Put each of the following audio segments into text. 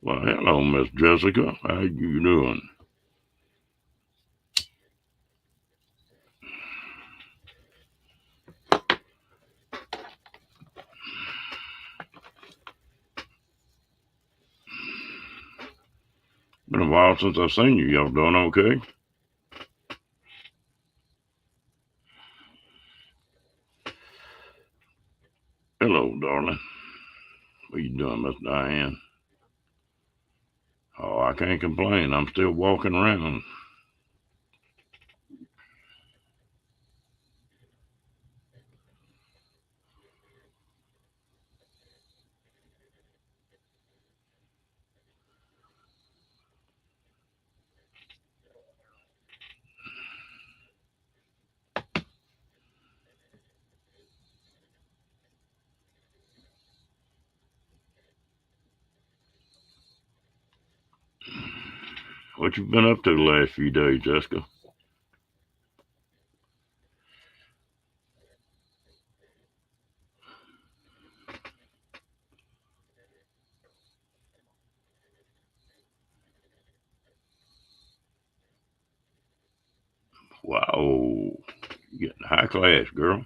Well, hello, Miss Jessica. How you doing? Been a while since I've seen you. Y'all doing okay? Hello, darling. What you doing, Miss Diane? Oh, I can't complain. I'm still walking around. What you been up to the last few days, Jessica? Wow, you getting high class, girl.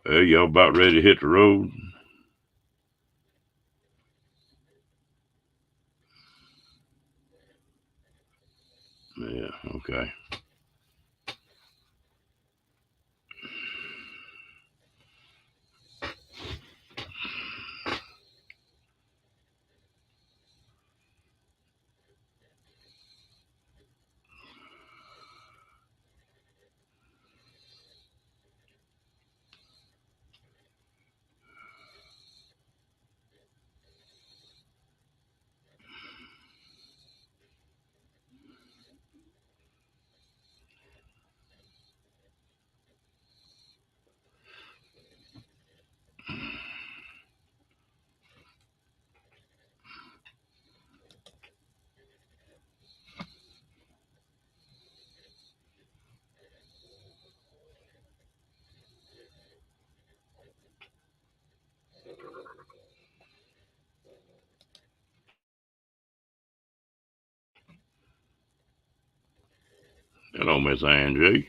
Hey, y'all about ready to hit the road? Yeah, okay. Hello, Miss Angie.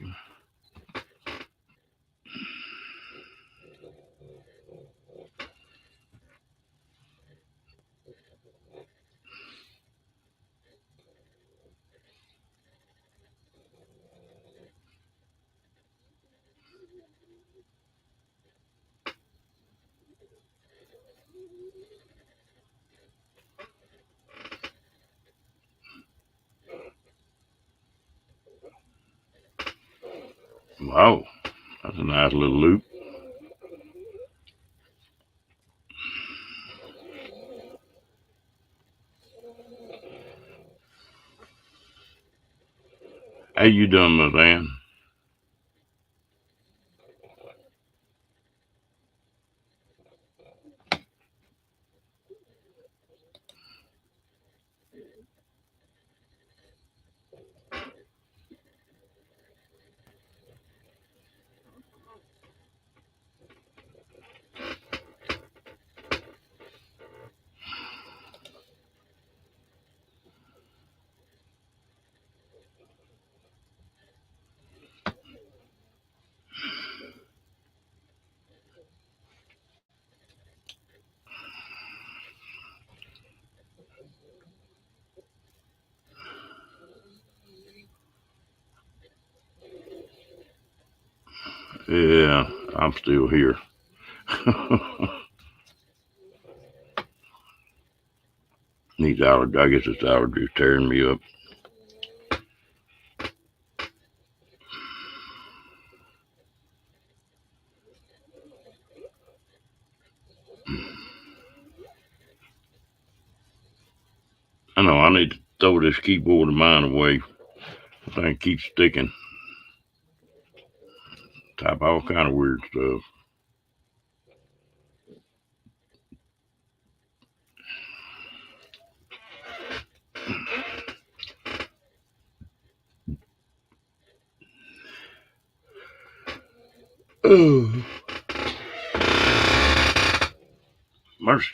Wow, that's a nice little loop. How you doing, Miss Ann? Yeah, I'm still here. These allergies, I guess it's allergies tearing me up. I know I need to throw this keyboard of mine away. The thing keeps sticking. Type all kind of weird stuff. Oh, mercy.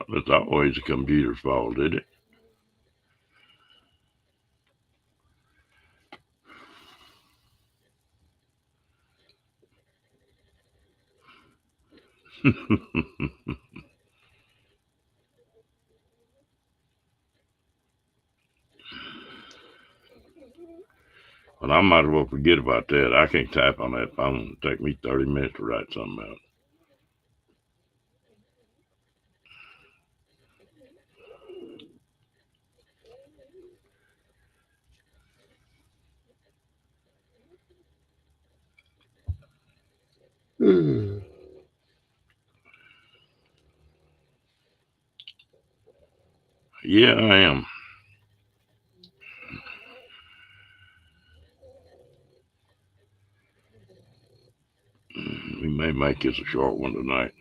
It's always the computer's fault, isn't it? Well, I might as well forget about that. I can't type on that phone. It'll take me 30 minutes to write something out. Yeah, I am. We may make this a short one tonight.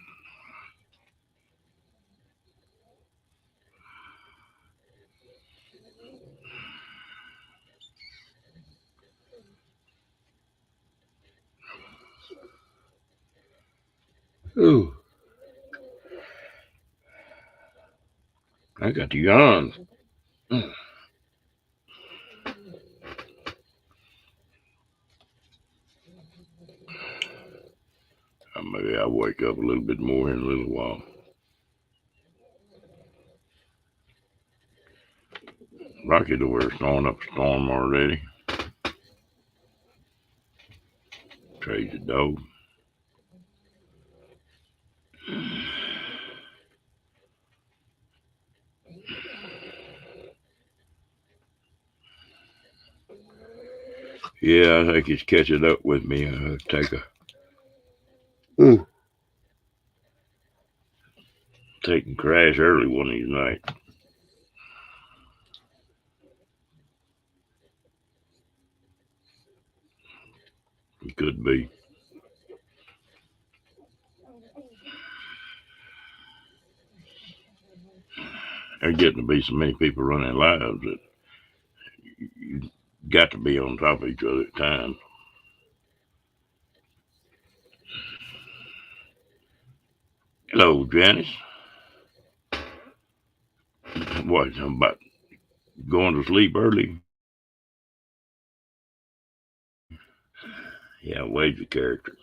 Ooh, I got the yawn. Maybe I'll wake up a little bit more in a little while. Rocky door snowing up a storm already. Crazy dog. Yeah, I think he's catching up with me. Ooh. Take and crash early one of these nights. It could be. There's getting to be so many people running lives that you got to be on top of each other at times. Hello, Janice. What, something about going to sleep early? Yeah, Wade's a character.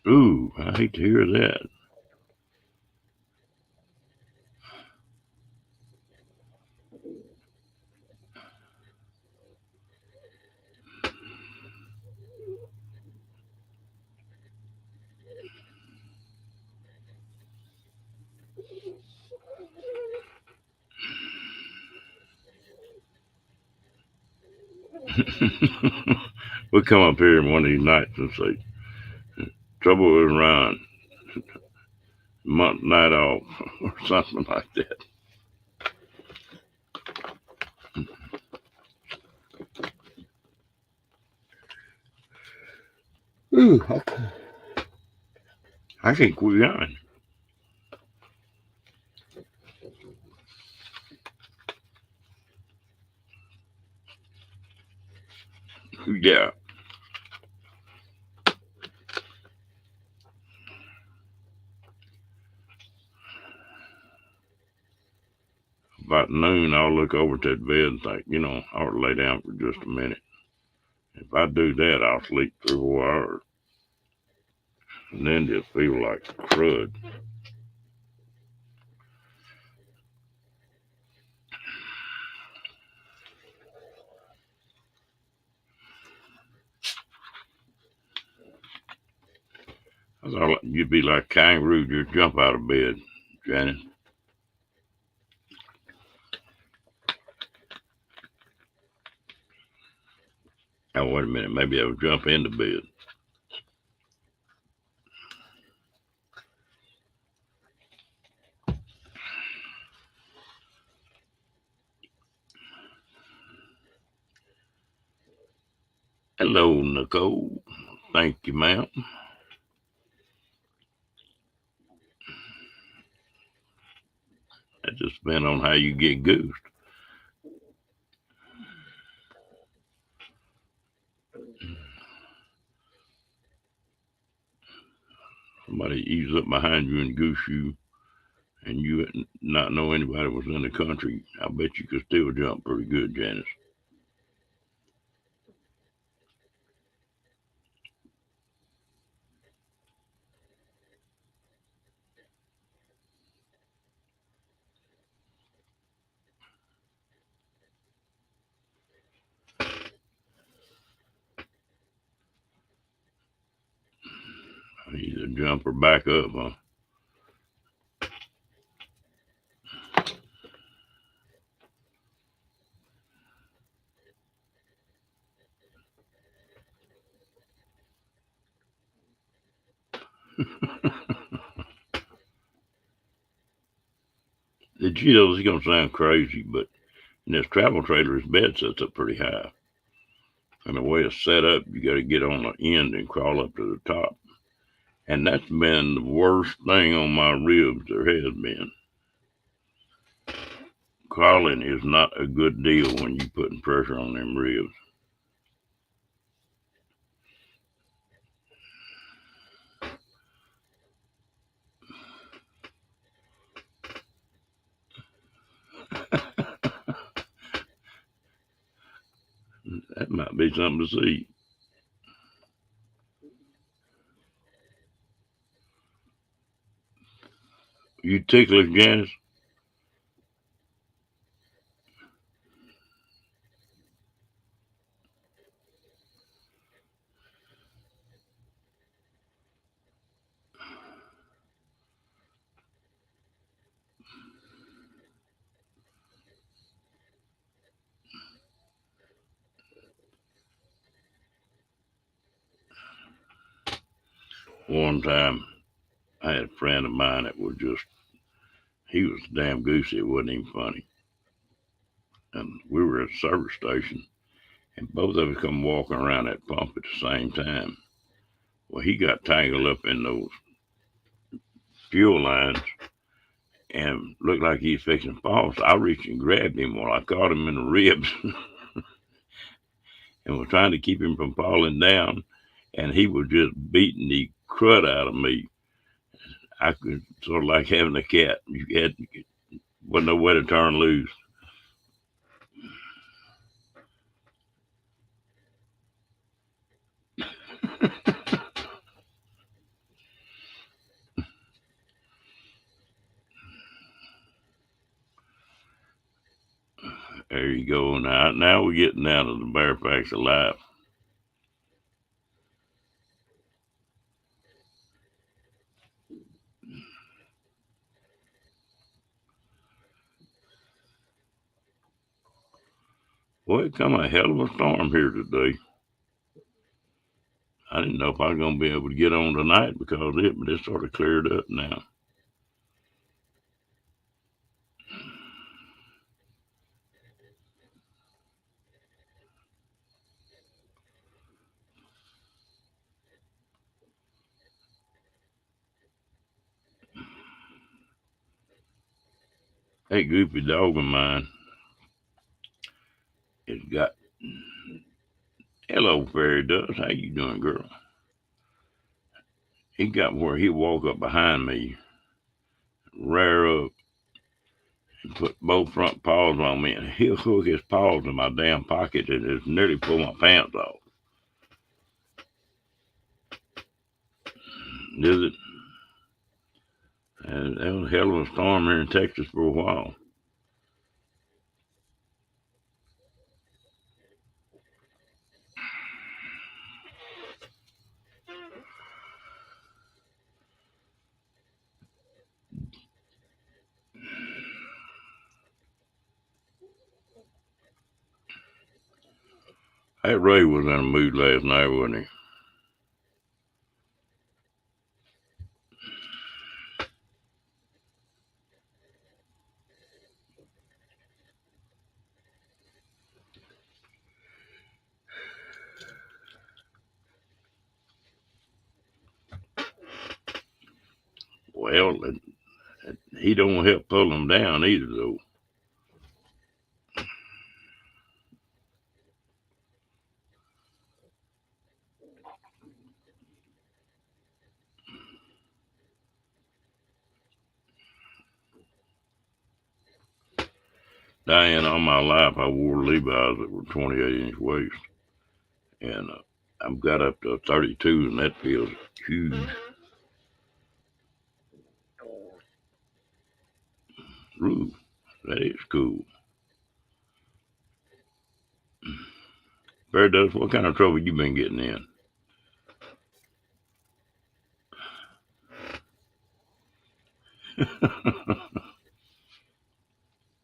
Ooh, I hate to hear that. We'll come up here one of these nights and say, trouble with Ron, month night off, or something like that. Ooh, I can't quit going. Yeah, about noon, I'll look over to that bed and think, I ought to lay down for just a minute. If I do that, I'll sleep 3 or 4 hours and then just feel like crud. I thought you'd be like a kangaroo, just jump out of bed, Janice. Oh, wait a minute. Maybe I would jump into bed. Hello, Nicole. Thank you, ma'am. That just depends on how you get goosed. Somebody ease up behind you and goose you, and you not know anybody was in the country. I bet you could still jump pretty good, Janice. Either jump or back up, huh? The Cheetos is gonna sound crazy, but in this travel trailer, his bed sets up pretty high. And the way it's set up, you got to get on the end and crawl up to the top. And that's been the worst thing on my ribs there has been. Crawling is not a good deal when you're putting pressure on them ribs. That might be something to see. You ticklish, Janice? One time, I had a friend of mine that was just, he was damn goosey. It wasn't even funny. And we were at a service station, and both of us come walking around that pump at the same time. Well, he got tangled up in those fuel lines and looked like he was fixing to fall. So I reached and grabbed him. Well, I caught him in the ribs and was trying to keep him from falling down. And he was just beating the crud out of me. I could sort of like having a cat. You had wasn't no way to turn loose. There you go. Now we're getting down to the bare facts of life. Boy, it come a hell of a storm here today. I didn't know if I was going to be able to get on tonight because of it, but it's sort of cleared up now. That goofy dog of mine has got. Hello, fairy dust. How you doing, girl? He got where he walk up behind me, rear up, and put both front paws on me, and he'll hook his paws in my damn pocket and just nearly pull my pants off. Does it? And that was a hell of a storm here in Texas for a while. That Ray was in a mood last night, wasn't he? Well, he don't help pull them down either, though. Diane, all my life I wore Levi's that were 28-inch waist, and I've got up to 32, and that feels huge. Ooh, that is cool. Bear does. What kind of trouble you been getting in?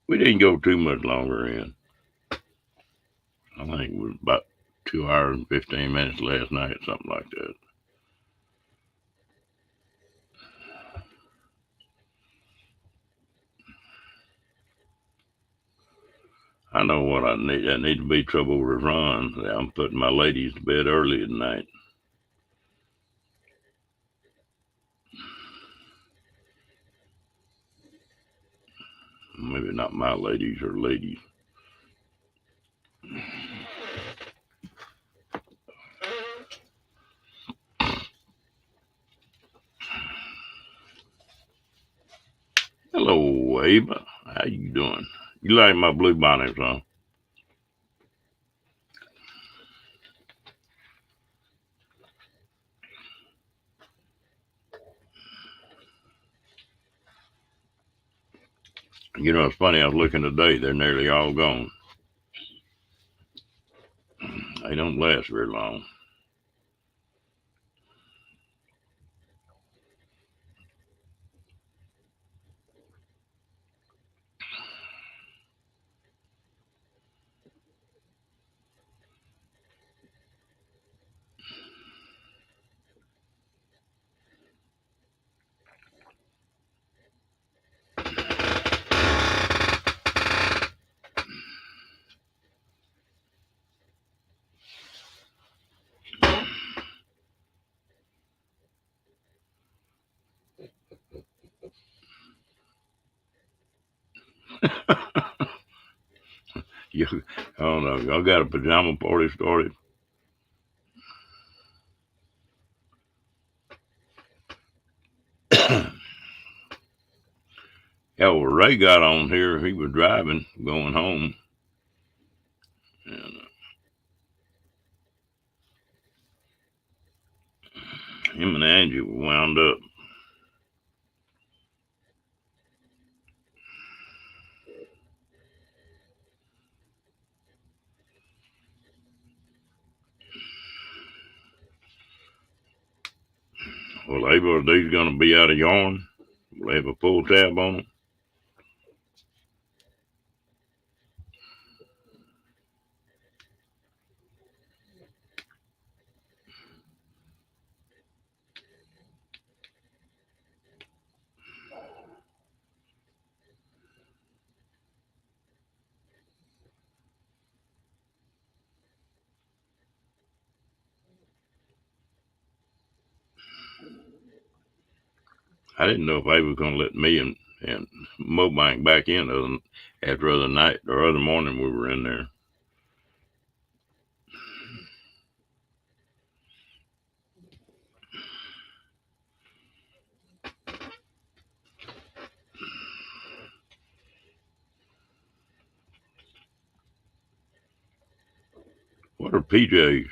We didn't go too much longer in. I think it was about 2 hours and 15 minutes last night, something like that. I know what I need. I need to be trouble with Ron. I'm putting my ladies to bed early at night. Maybe not my ladies or ladies. Hello, Abe. How you doing? You like my blue bonnets, huh? You know, it's funny. I was looking today. They're nearly all gone. They don't last very long. you, I don't know. Y'all got a pajama party started? Yeah, well, Ray got on here. He was driving, going home, and him and Angie were wound up. Well, Ava, are these going to be out of yarn? Will they have a pull tab on them? I didn't know if Ava was going to let me and Mobank back in after other night or other morning we were in there. What are PJs?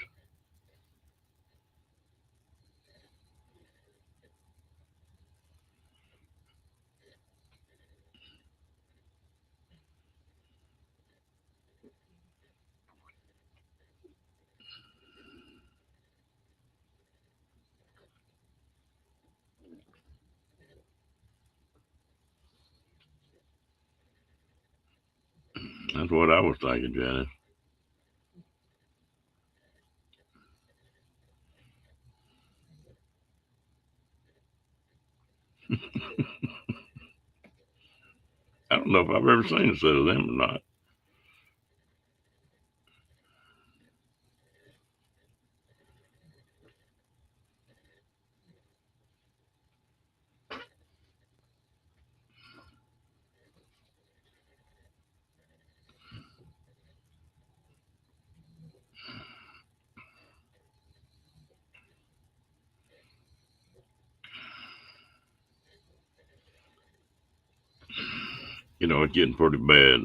That's what I was thinking, Janice. I don't know if I've ever seen a set of them or not. You know, it's getting pretty bad.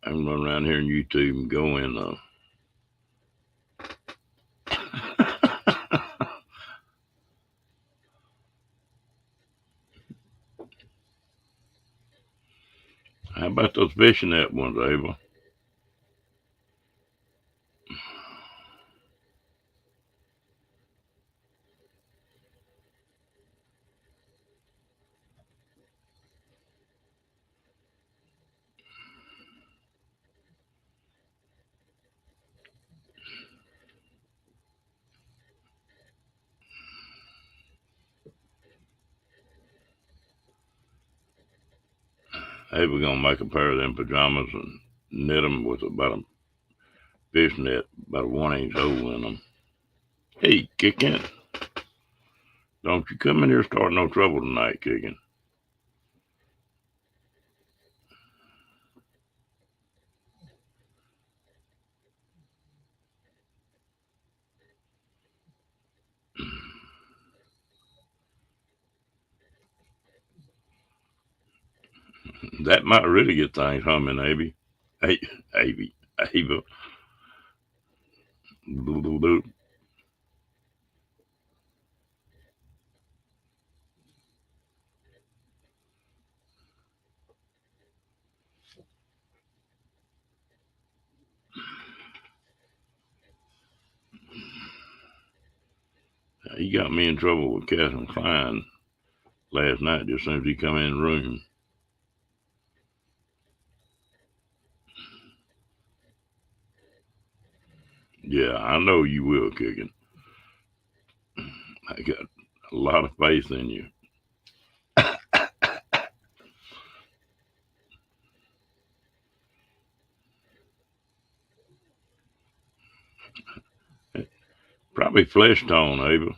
I'm going around here on YouTube and go in. How about those fishing net ones, Abel? Abel gonna make a pair of them pajamas and knit them with about a fish net, about a 1 inch hole in them. Hey, Kicking, don't you come in here start no trouble tonight, Kicking. That might really get things humming, Abby. Hey, Abby, Abel. He got me in trouble with Catherine Klein last night just as soon as he come in the room. Yeah, I know you will, Kicking. I got a lot of faith in you. Probably flesh tone, Abel.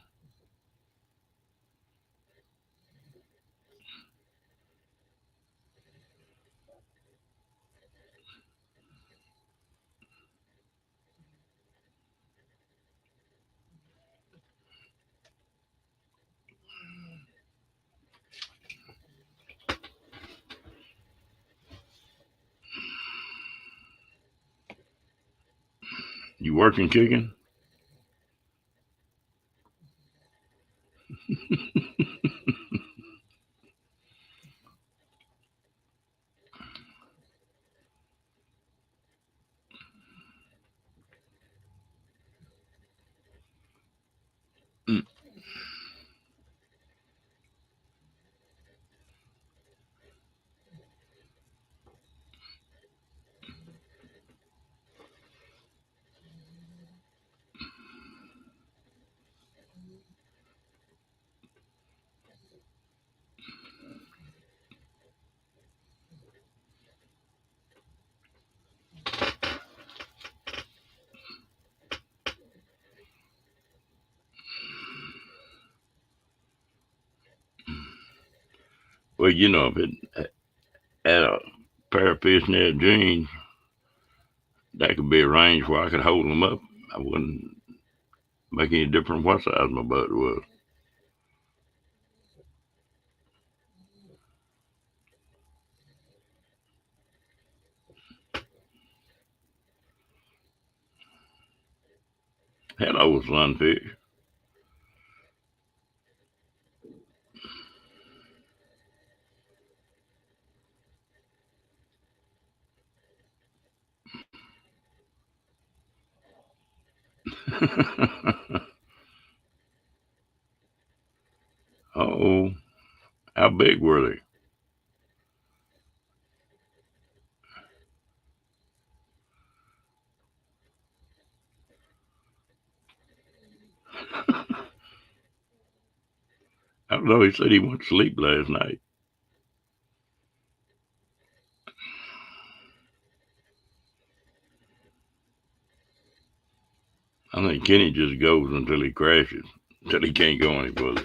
You working, Kicking? Well, you know, if it had a pair of fishnet jeans, that could be arranged where I could hold them up. I wouldn't make any difference what size my butt was. Hello, sunfish. Oh, how big were they? don't know. He said he went to sleep last night. I think Kenny just goes until he crashes, until he can't go any further.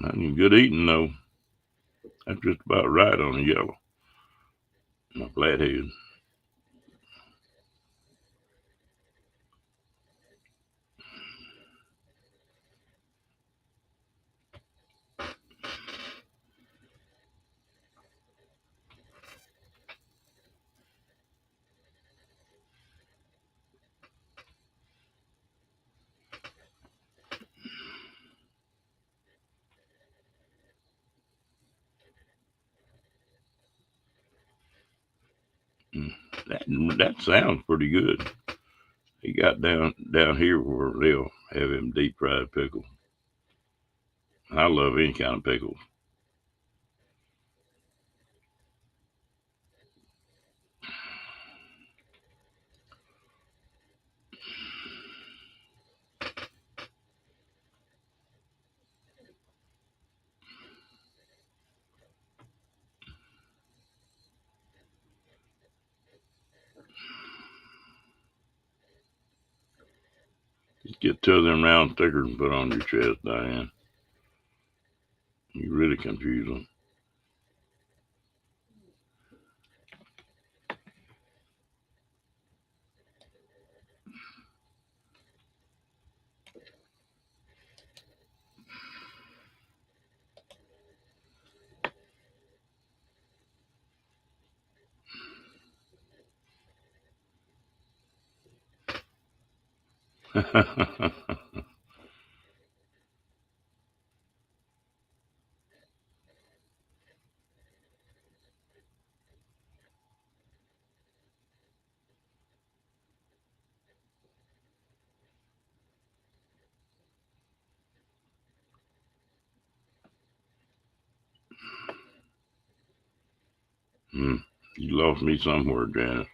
That's good eating though. That's just about right on a yellow. My flathead. That sounds pretty good. He got down here where they'll have him deep fried pickles. I love any kind of pickles. Just get two of them round stickers and put on your chest, Diane. You really confuse them. You lost me somewhere, Janice.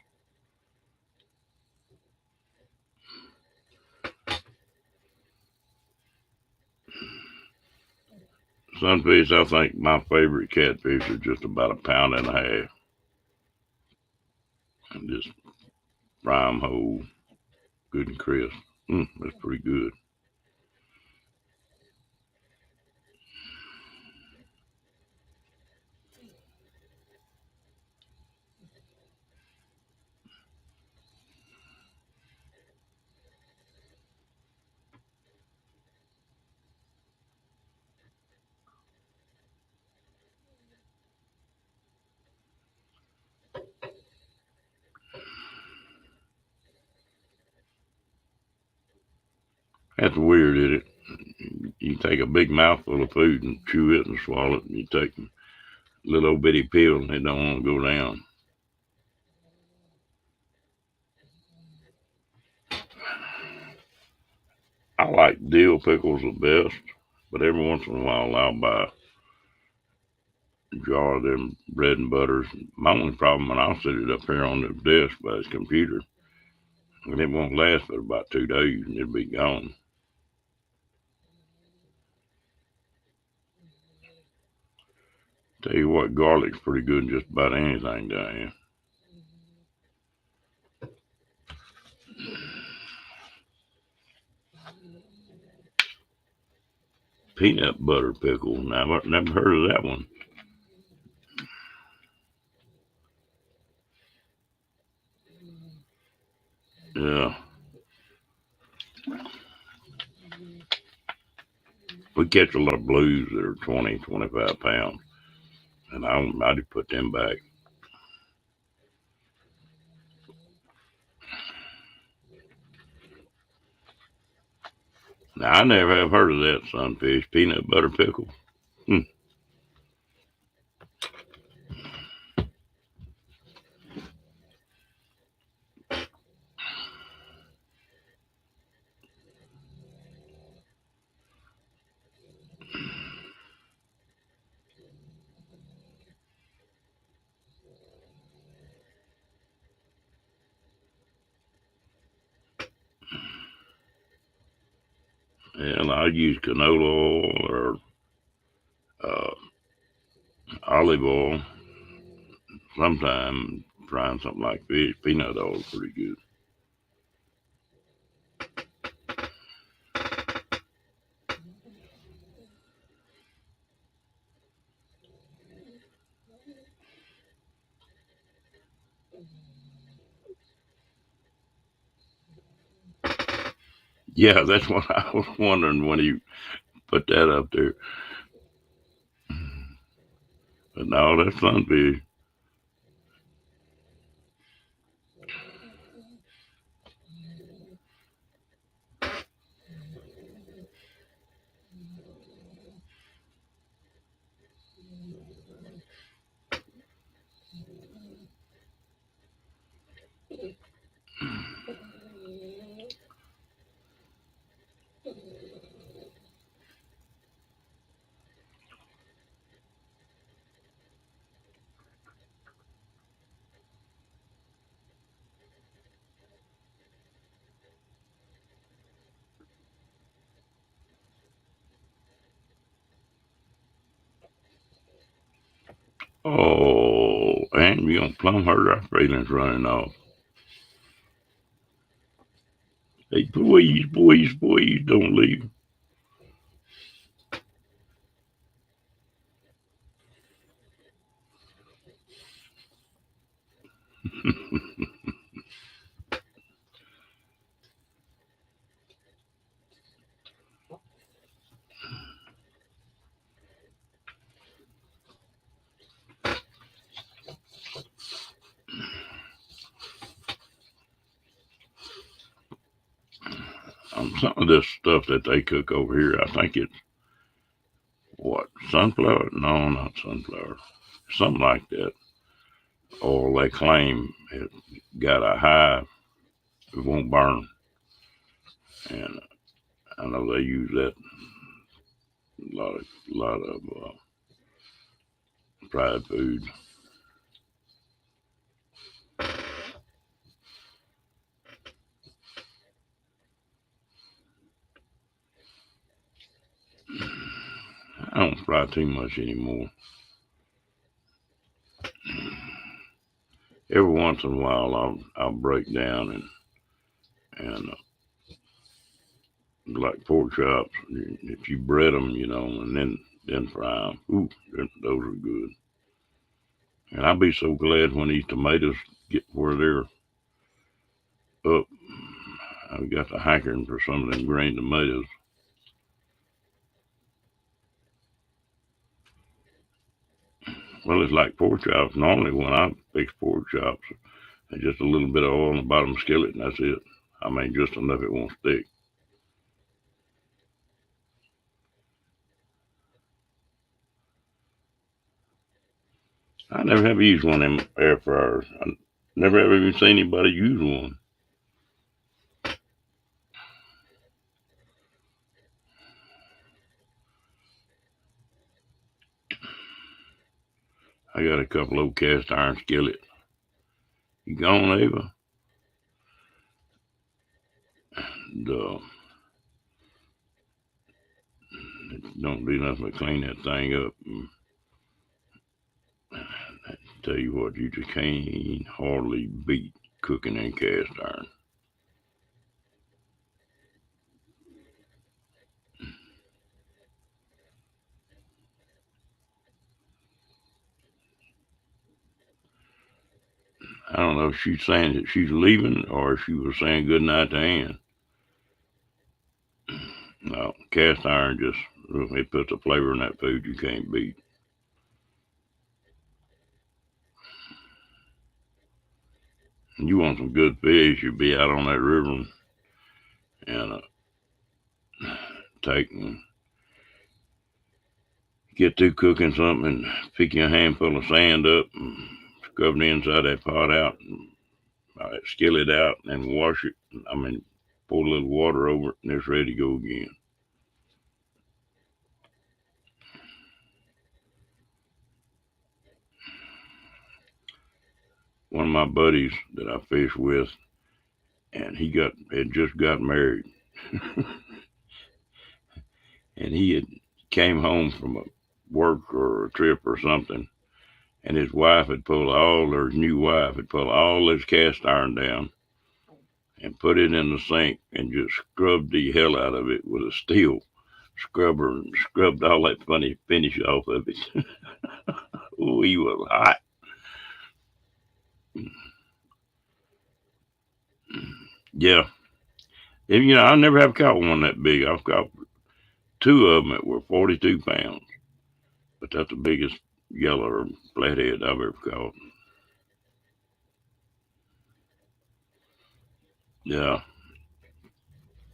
Sunfish, I think my favorite catfish are just about a pound and a half. And just fry them whole, good and crisp. That's pretty good. That's weird, isn't it? You take a big mouthful of food and chew it and swallow it, and you take a little bitty pill and it don't want to go down. I like dill pickles the best, but every once in a while I'll buy a jar of them bread and butters. My only problem, and I'll set it up here on the desk by his computer, and it won't last but about 2 days and it'll be gone. Tell you what, garlic's pretty good in just about anything down here. Peanut butter pickle. Now, I've never heard of that one. Yeah. We catch a lot of blues that are 20, 25 pounds, and I just put them back. Now, I never have heard of that sunfish peanut butter pickle. Hmm. And I use canola oil or uh, olive oil. Sometimes frying something like fish, peanut oil is pretty good. Yeah, that's what I was wondering when you put that up there. But no, that's sunfish. Oh, and you gonna plumb hurt our feelings running off. Hey, please, please, please don't leave. Some of this stuff that they cook over here, I think it's what sunflower? No, not sunflower. Something like that. Or they claim it got a high, it won't burn, and I know they use that a lot of fried food. I don't fry too much anymore. Every once in a while, I'll break down and like pork chops. If you bread them, and then fry them, ooh, those are good. And I'll be so glad when these tomatoes get where they're up. I've got the hankering for some of them green tomatoes. Well, it's like pork chops. Normally, when I fix pork chops, and just a little bit of oil in the bottom of the skillet, and that's it. I mean, just enough it won't stick. I never have used one of them air fryers. I never ever even seen anybody use one. I got a couple old cast iron skillets. You gone, Ava? And, it don't do nothing but clean that thing up. And I tell you what, you just can't hardly beat cooking in cast iron. I don't know if she's saying that she's leaving or if she was saying good night to Ann. No, cast iron just It puts a flavor in that food you can't beat. And you want some good fish, you be out on that river and take and get through cooking something and pick you a handful of sand up and scrub the inside of that pot out and skill it out and wash it. I mean, pour a little water over it and it's ready to go again. One of my buddies that I fish with, and had just got married, and he had came home from a work or a trip or something, and his wife had pulled all, or his new wife had pulled all his cast iron down and put it in the sink and just scrubbed the hell out of it with a steel scrubber and scrubbed all that funny finish off of it. Oh, he was hot. Yeah. And, I never have caught one that big. I've caught two of them that were 42 pounds, but that's the biggest yellow or flathead I've ever caught. Yeah.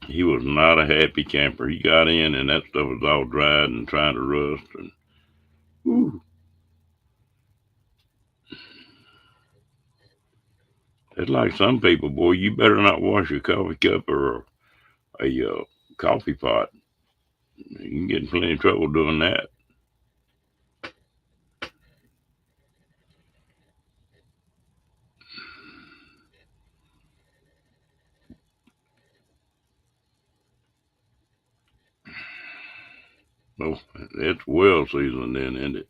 He was not a happy camper. He got in and that stuff was all dried and trying to rust. And whew, it's like some people, boy, you better not wash a coffee cup or a coffee pot. You can get in plenty of trouble doing that. Well, it's well seasoned then, isn't it?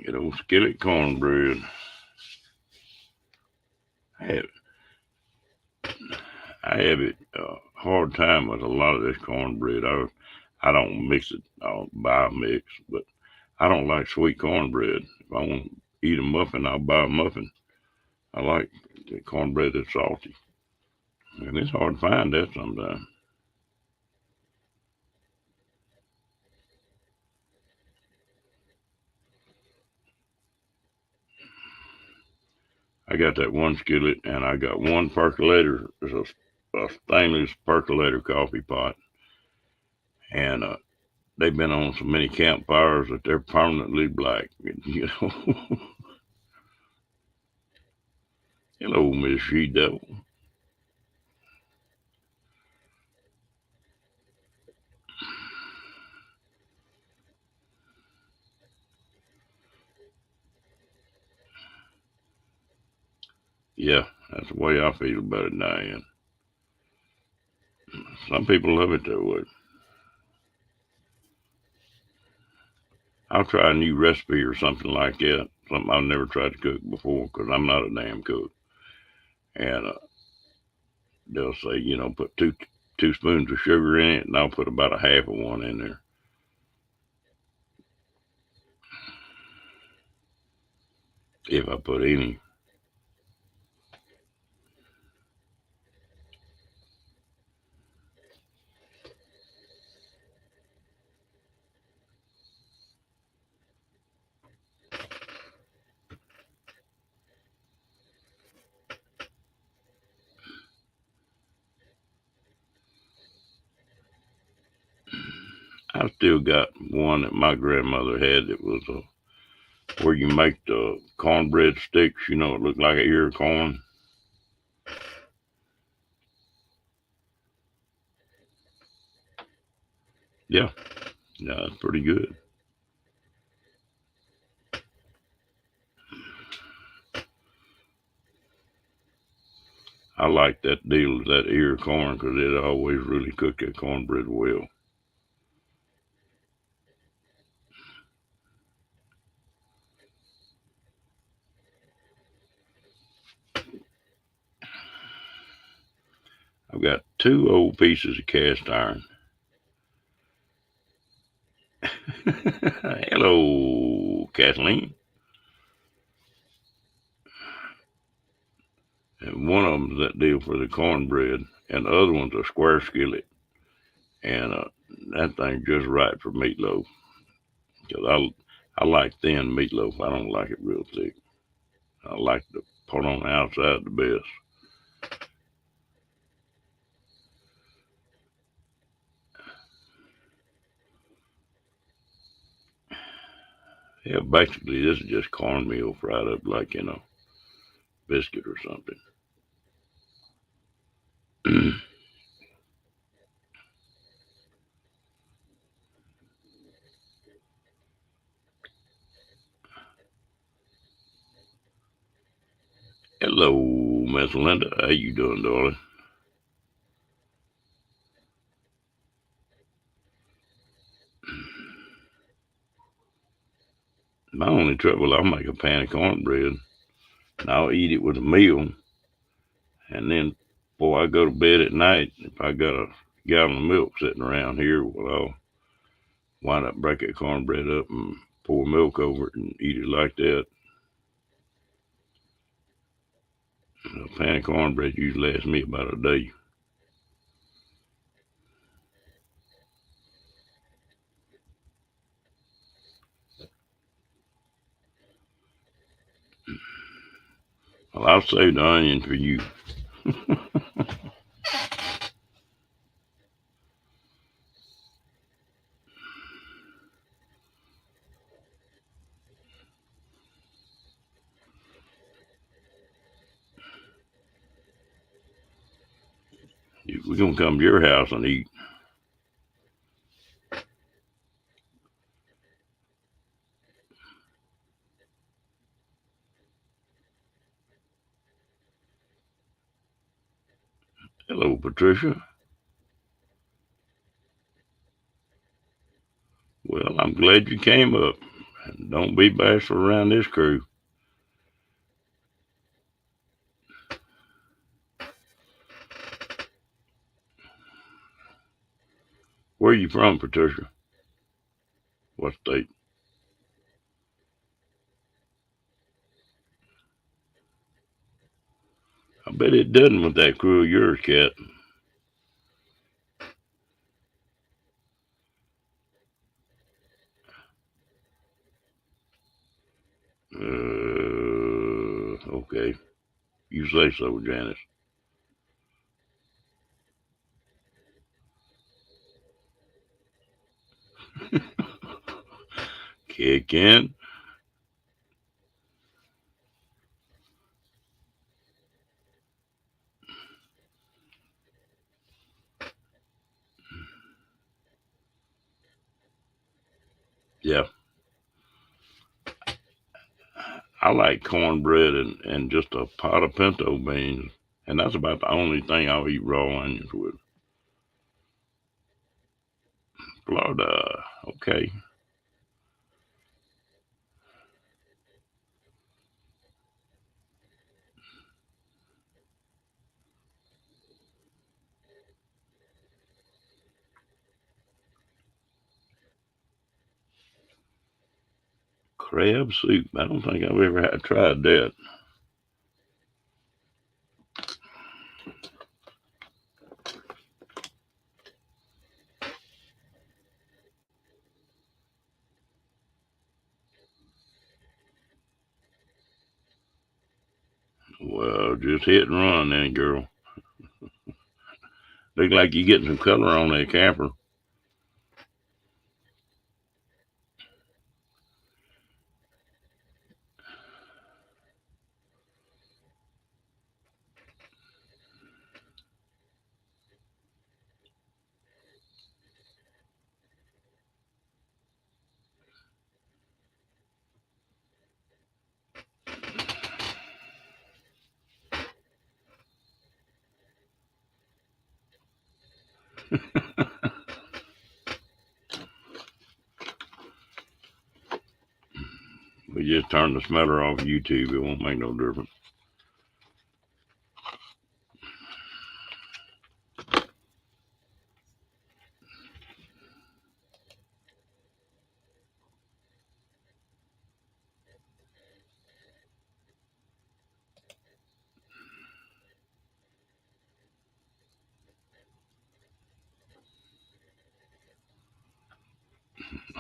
Get old skillet cornbread. I have, I have it hard time with a lot of this cornbread. I don't mix it. I'll buy a mix, but I don't like sweet cornbread. If I want to eat a muffin, I'll buy a muffin. I like the cornbread that's salty, and it's hard to find that sometimes. I got that one skillet, and I got one percolator. It's a stainless percolator coffee pot, and they've been on so many campfires that they're permanently black. You know. Hello, Miss She Devil. Yeah, that's the way I feel about it, Diane. Some people love it that way. I'll try a new recipe or something like that. Something I've never tried to cook before because I'm not a damn cook. And they'll say, put two spoons of sugar in it, and I'll put about a half of one in there. If I put any. I still got one that my grandmother had that was where you make the cornbread sticks. It looked like an ear of corn. Yeah, yeah, it's pretty good. I like that deal with that ear of corn because it always really cooked that cornbread well. I've got two old pieces of cast iron. Hello, Kathleen. And one of them's that deal for the cornbread, and the other one's a square skillet. And that thing's just right for meatloaf. Cause I like thin meatloaf. I don't like it real thick. I like to put on the outside the best. Yeah, basically this is just cornmeal fried up like in a biscuit or something. Hello, Miss Linda. How you doing, darling? My only trouble, I'll make a pan of cornbread and I'll eat it with a meal. And then before I go to bed at night, if I got a gallon of milk sitting around here, well, I'll wind up break that cornbread up and pour milk over it and eat it like that. A pan of cornbread usually lasts me about a day. Well, I'll save the onion for you. We're gonna come to your house and eat. Hello, Patricia. Well, I'm glad you came up. And don't be bashful around this crew. Where are you from, Patricia? What state? I bet it doesn't with that crew of yours, Cat. Okay. You say so, Janice. Kick in. Yeah. I like cornbread and just a pot of pinto beans. And that's about the only thing I'll eat raw onions with. Florida. Okay. Crab soup. I don't think I've ever tried that. Well, just hit and run then, girl. Look like you're getting some color on that camper. We just turn the smeller off YouTube. It won't make no difference.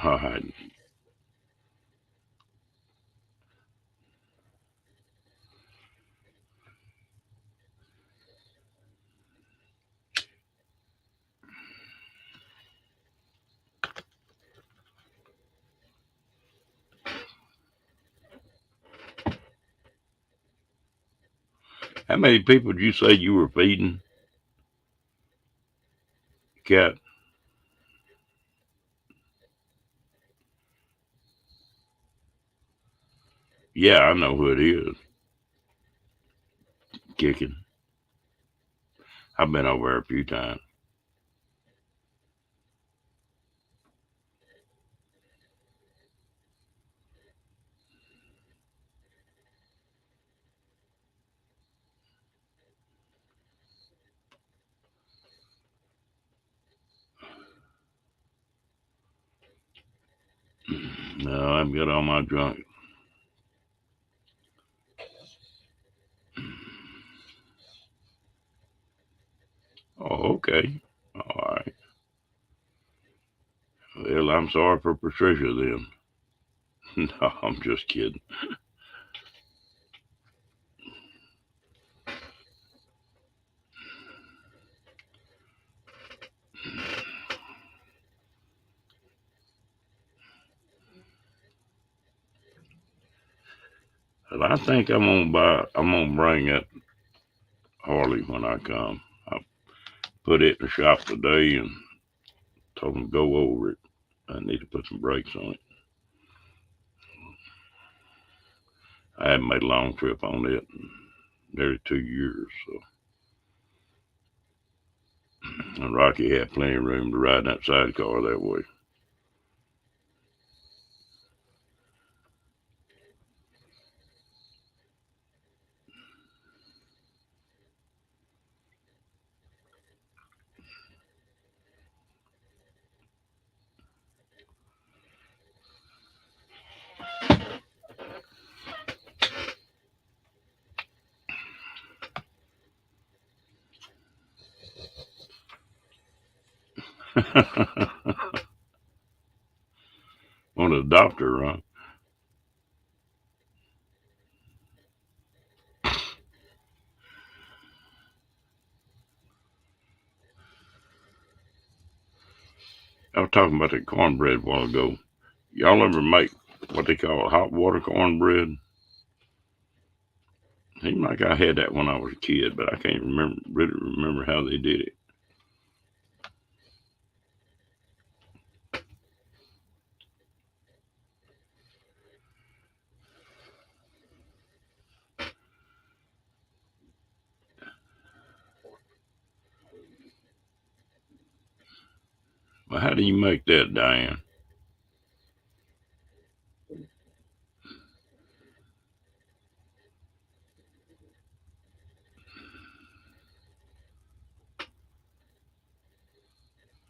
All right. How many people did you say you were feeding, cat? Yeah, I know who it is. Kicking. I've been over there a few times. No, I've got all my junk. Oh, okay. All right. Well, I'm sorry for Patricia then. No, I'm just kidding. But I think I'm gonna bring that Harley when I come. I put it in the shop today and told them to go over it. I need to put some brakes on it. I haven't made a long trip on it in nearly 2 years. So, and Rocky had plenty of room to ride in that sidecar that way. On the doctor, huh? I was talking about that cornbread a while ago. Y'all ever make what they call hot water cornbread? Seemed like I had that when I was a kid, but I can't really remember how they did it. Well, how do you make that, Diane?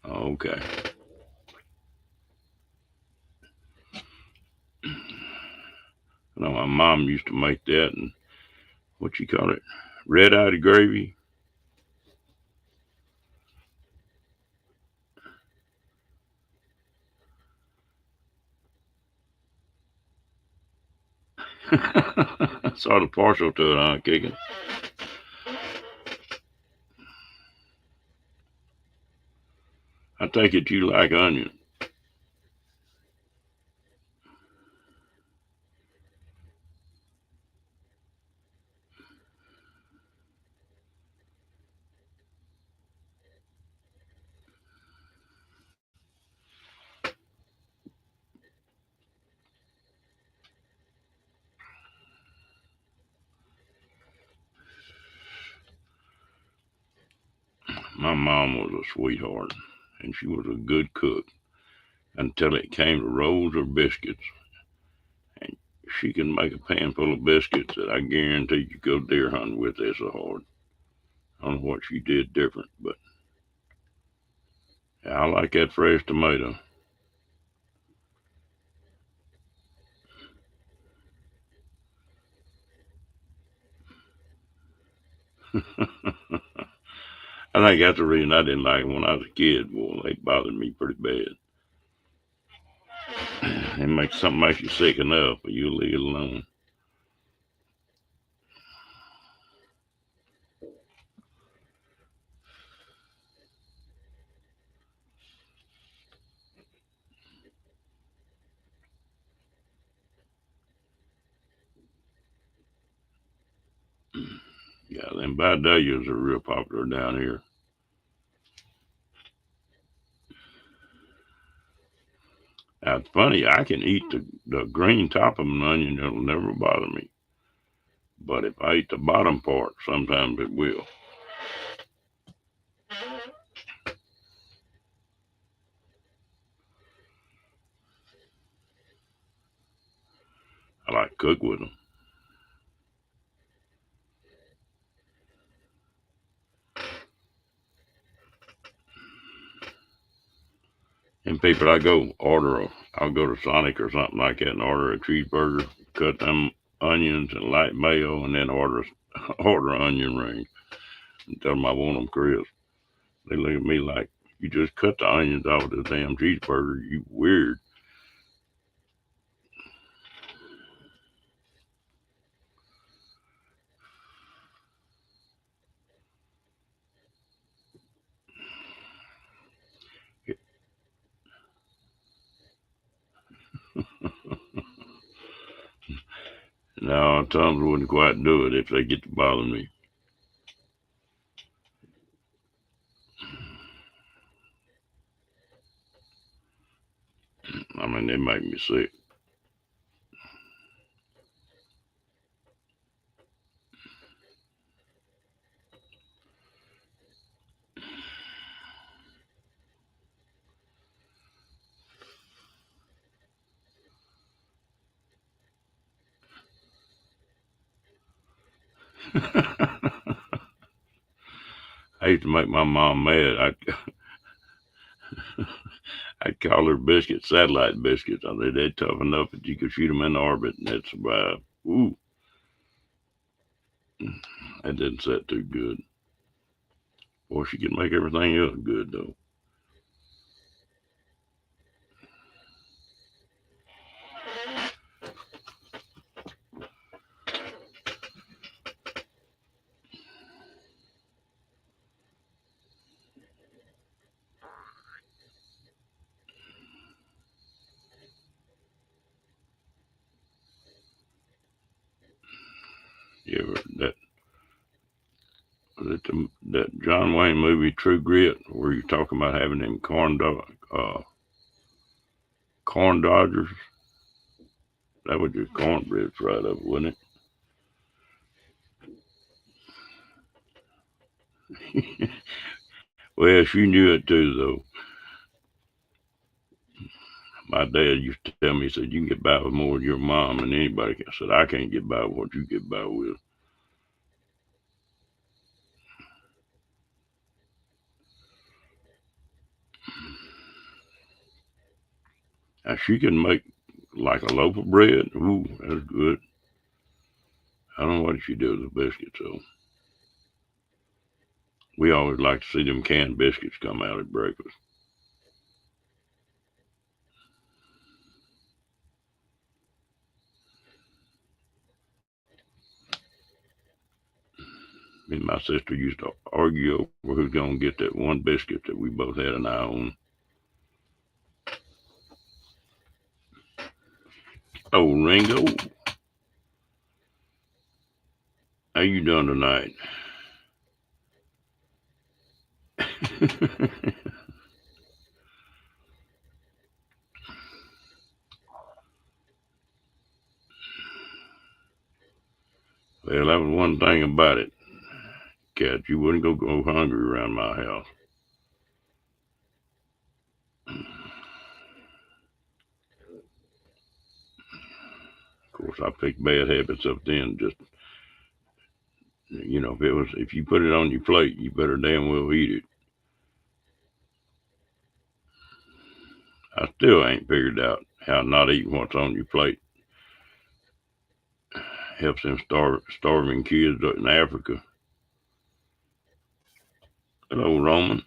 Okay. I know my mom used to make that and what you call it, red-eyed gravy. Sort of partial to it, huh, kicking? I take it you like onion. My mom was a sweetheart, and she was a good cook until it came to rolls or biscuits. And she can make a pan full of biscuits that I guarantee you go deer hunting with. That's so hard. I don't know what she did different, but yeah, I like that fresh tomato. I think that's the reason I didn't like them when I was a kid. Boy, they bothered me pretty bad. It makes something makes you sick enough, but you leave it alone. Yeah, them Vidalias are real popular down here. Now, it's funny, I can eat the green top of an onion, it'll never bother me. But if I eat the bottom part, sometimes it will. I like to cook with them. And people, I'll go to Sonic or something like that and order a cheeseburger, cut them onions and light mayo, and then order onion rings and tell them I want them crisp. They look at me like, you just cut the onions off the damn cheeseburger, you weird. Now, Tom's wouldn't quite do it if they get to bother me. I mean, they make me sick. I used to make my mom mad. I'd call her biscuits satellite biscuits. I said they're tough enough that you could shoot them in orbit and they'd survive. Ooh, that didn't set too good. Boy, she could make everything else good though. Yeah, that John Wayne movie True Grit, where you're talking about having them corn dodgers. That was just cornbread fried up, wasn't it? Well, she knew it too, though. My dad used to tell me, he said, you can get by with more than your mom and anybody. I said, I can't get by with what you get by with. Now, she can make like a loaf of bread. Ooh, that's good. I don't know what she do with the biscuits, though. We always like to see them canned biscuits come out at breakfast. Me and my sister used to argue over who's going to get that one biscuit that we both had an eye on. Oh, Ringo, how you doing tonight? Well, that was one thing about it, Cat. You wouldn't go hungry around my house. Of course, I picked bad habits up then. Just if you put it on your plate, you better damn well eat it. I still ain't figured out how not eating what's on your plate helps them starving kids in Africa. Hello, Roman.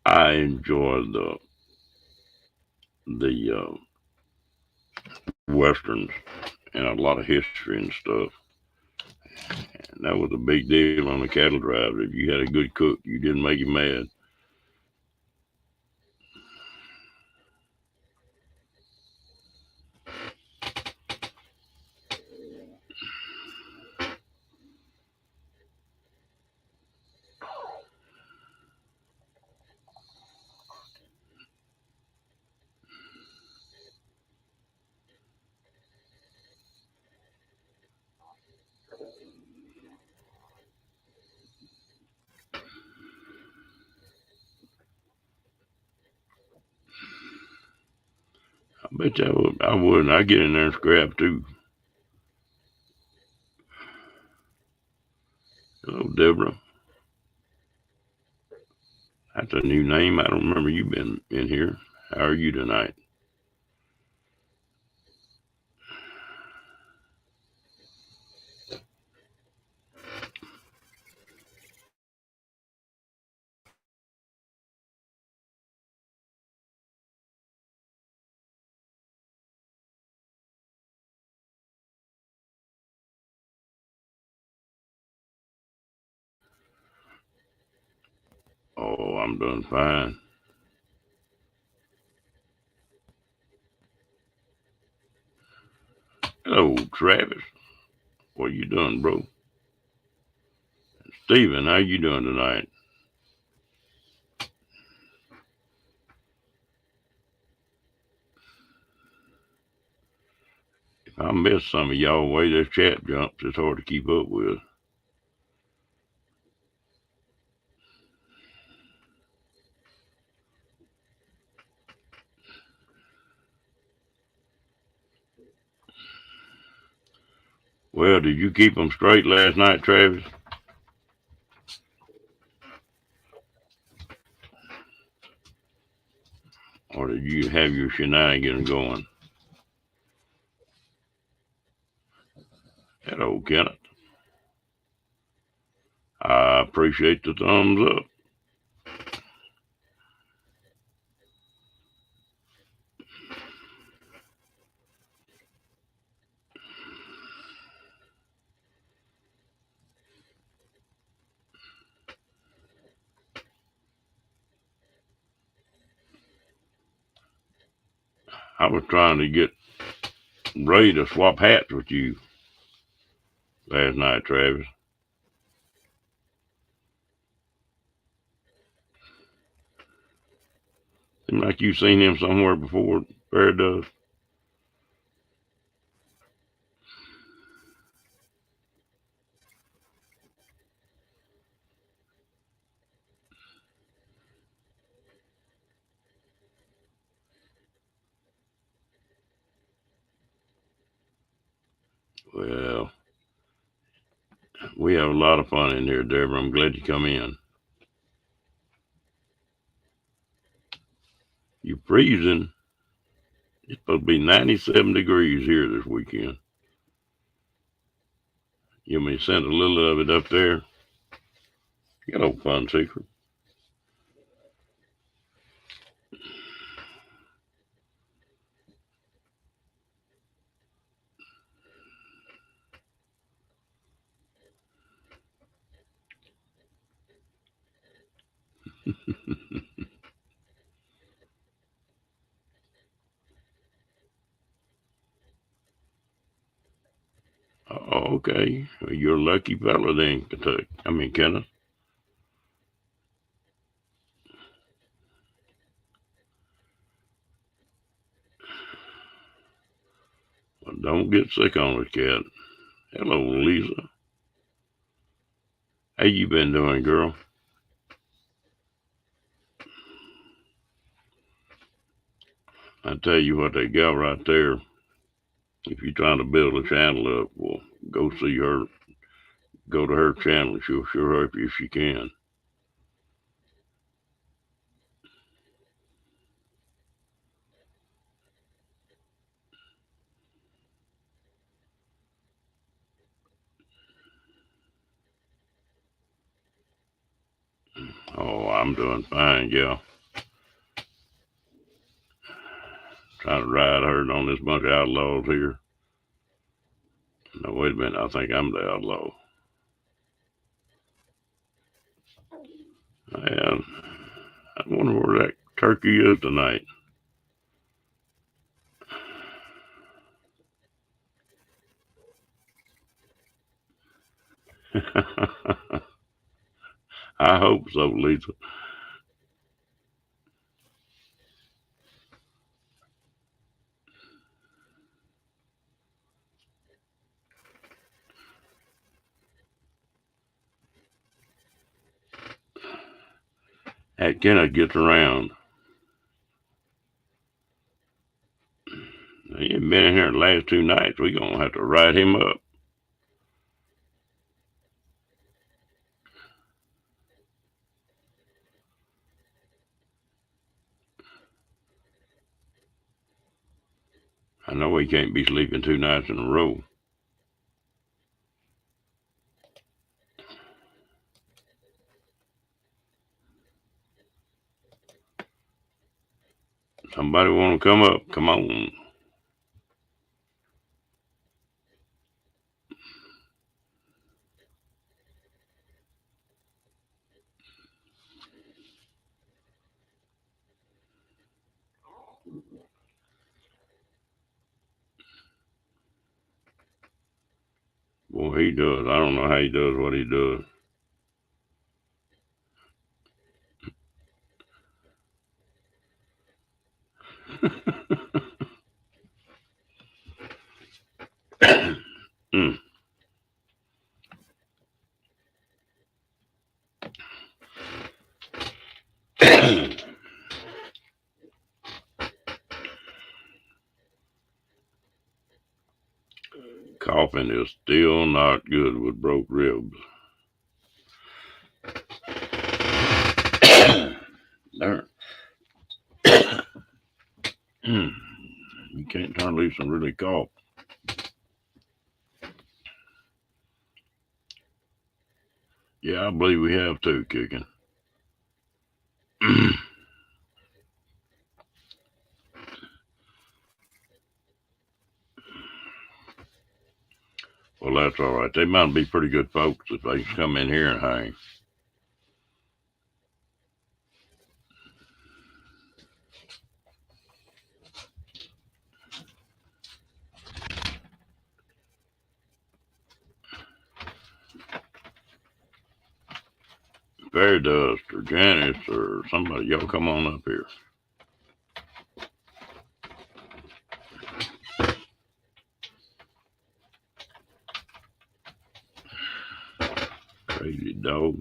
I enjoy the westerns and a lot of history and stuff. And that was a big deal on the cattle drive. If you had a good cook, you didn't make him mad. I bet you I would. I would. I get in there and scrap too. Hello, Deborah. That's a new name. I don't remember you been in here. How are you tonight? Oh, I'm doing fine. Hello, Travis. What you doing, bro? Steven, how you doing tonight? If I miss some of y'all the way this chat jumps, it's hard to keep up with. Well, did you keep them straight last night, Travis? Or did you have your shenanigans going? Hello, Kenneth. I appreciate the thumbs up. I was trying to get Ray to swap hats with you last night, Travis. Seems like you've seen him somewhere before, Bear does. Well, we have a lot of fun in here, Deborah. I'm glad you come in. You're freezing. It's supposed to be 97 degrees here this weekend. You may send a little of it up there. You know, fun secret. Oh, okay. Well, you're a lucky fella then, Kentucky. I mean, Kenneth. Well, don't get sick on it, cat. Hello, Lisa. How you been doing, girl? I tell you what, that gal right there, if you're trying to build a channel up, well, go see her. Go to her channel. She'll sure help you if she can. I'm doing fine, yeah. Trying to ride herd on this bunch of outlaws here. No, wait a minute. I think I'm the outlaw. And I wonder where that turkey is tonight. I hope so, Lisa. That Kenneth gets around. He ain't been in here the last 2 nights. We're going to have to write him up. I know he can't be sleeping 2 nights in a row. Somebody want to come up? Come on. Boy, he does. I don't know how he does what he does. Mm. Coughing is still not good with broke ribs. There. You can't turn loose and really cough. Yeah, I believe we have two kicking. Well, that's all right. They might be pretty good folks if they come in here and hang. Fairy Dust or Janice or somebody, y'all come on up here. Crazy dog.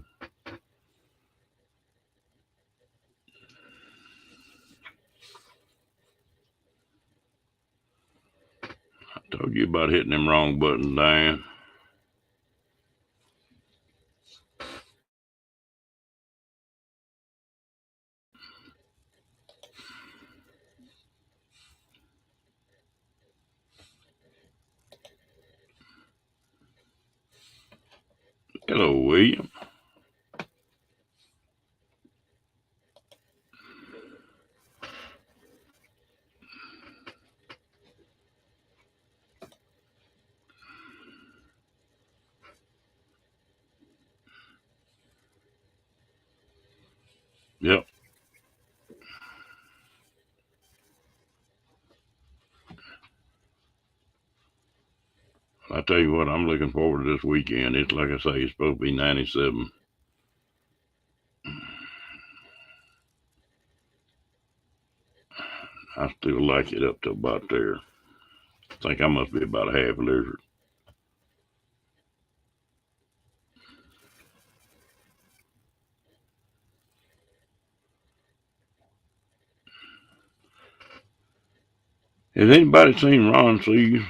I told you about hitting them wrong buttons, Diane. Hello, William. Yep. I tell you what, I'm looking forward to this weekend. It's like I say, it's supposed to be 97. I still like it up to about there. I think I must be about a half lizard. Has anybody seen Ron Seas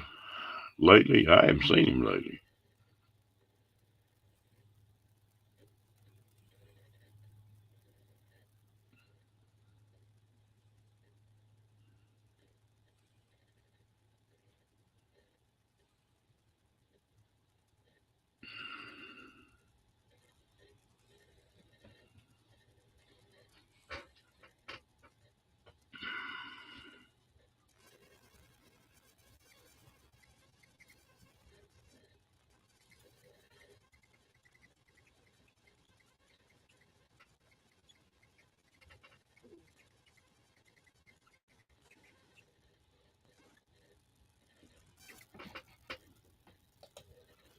lately? I haven't seen him lately.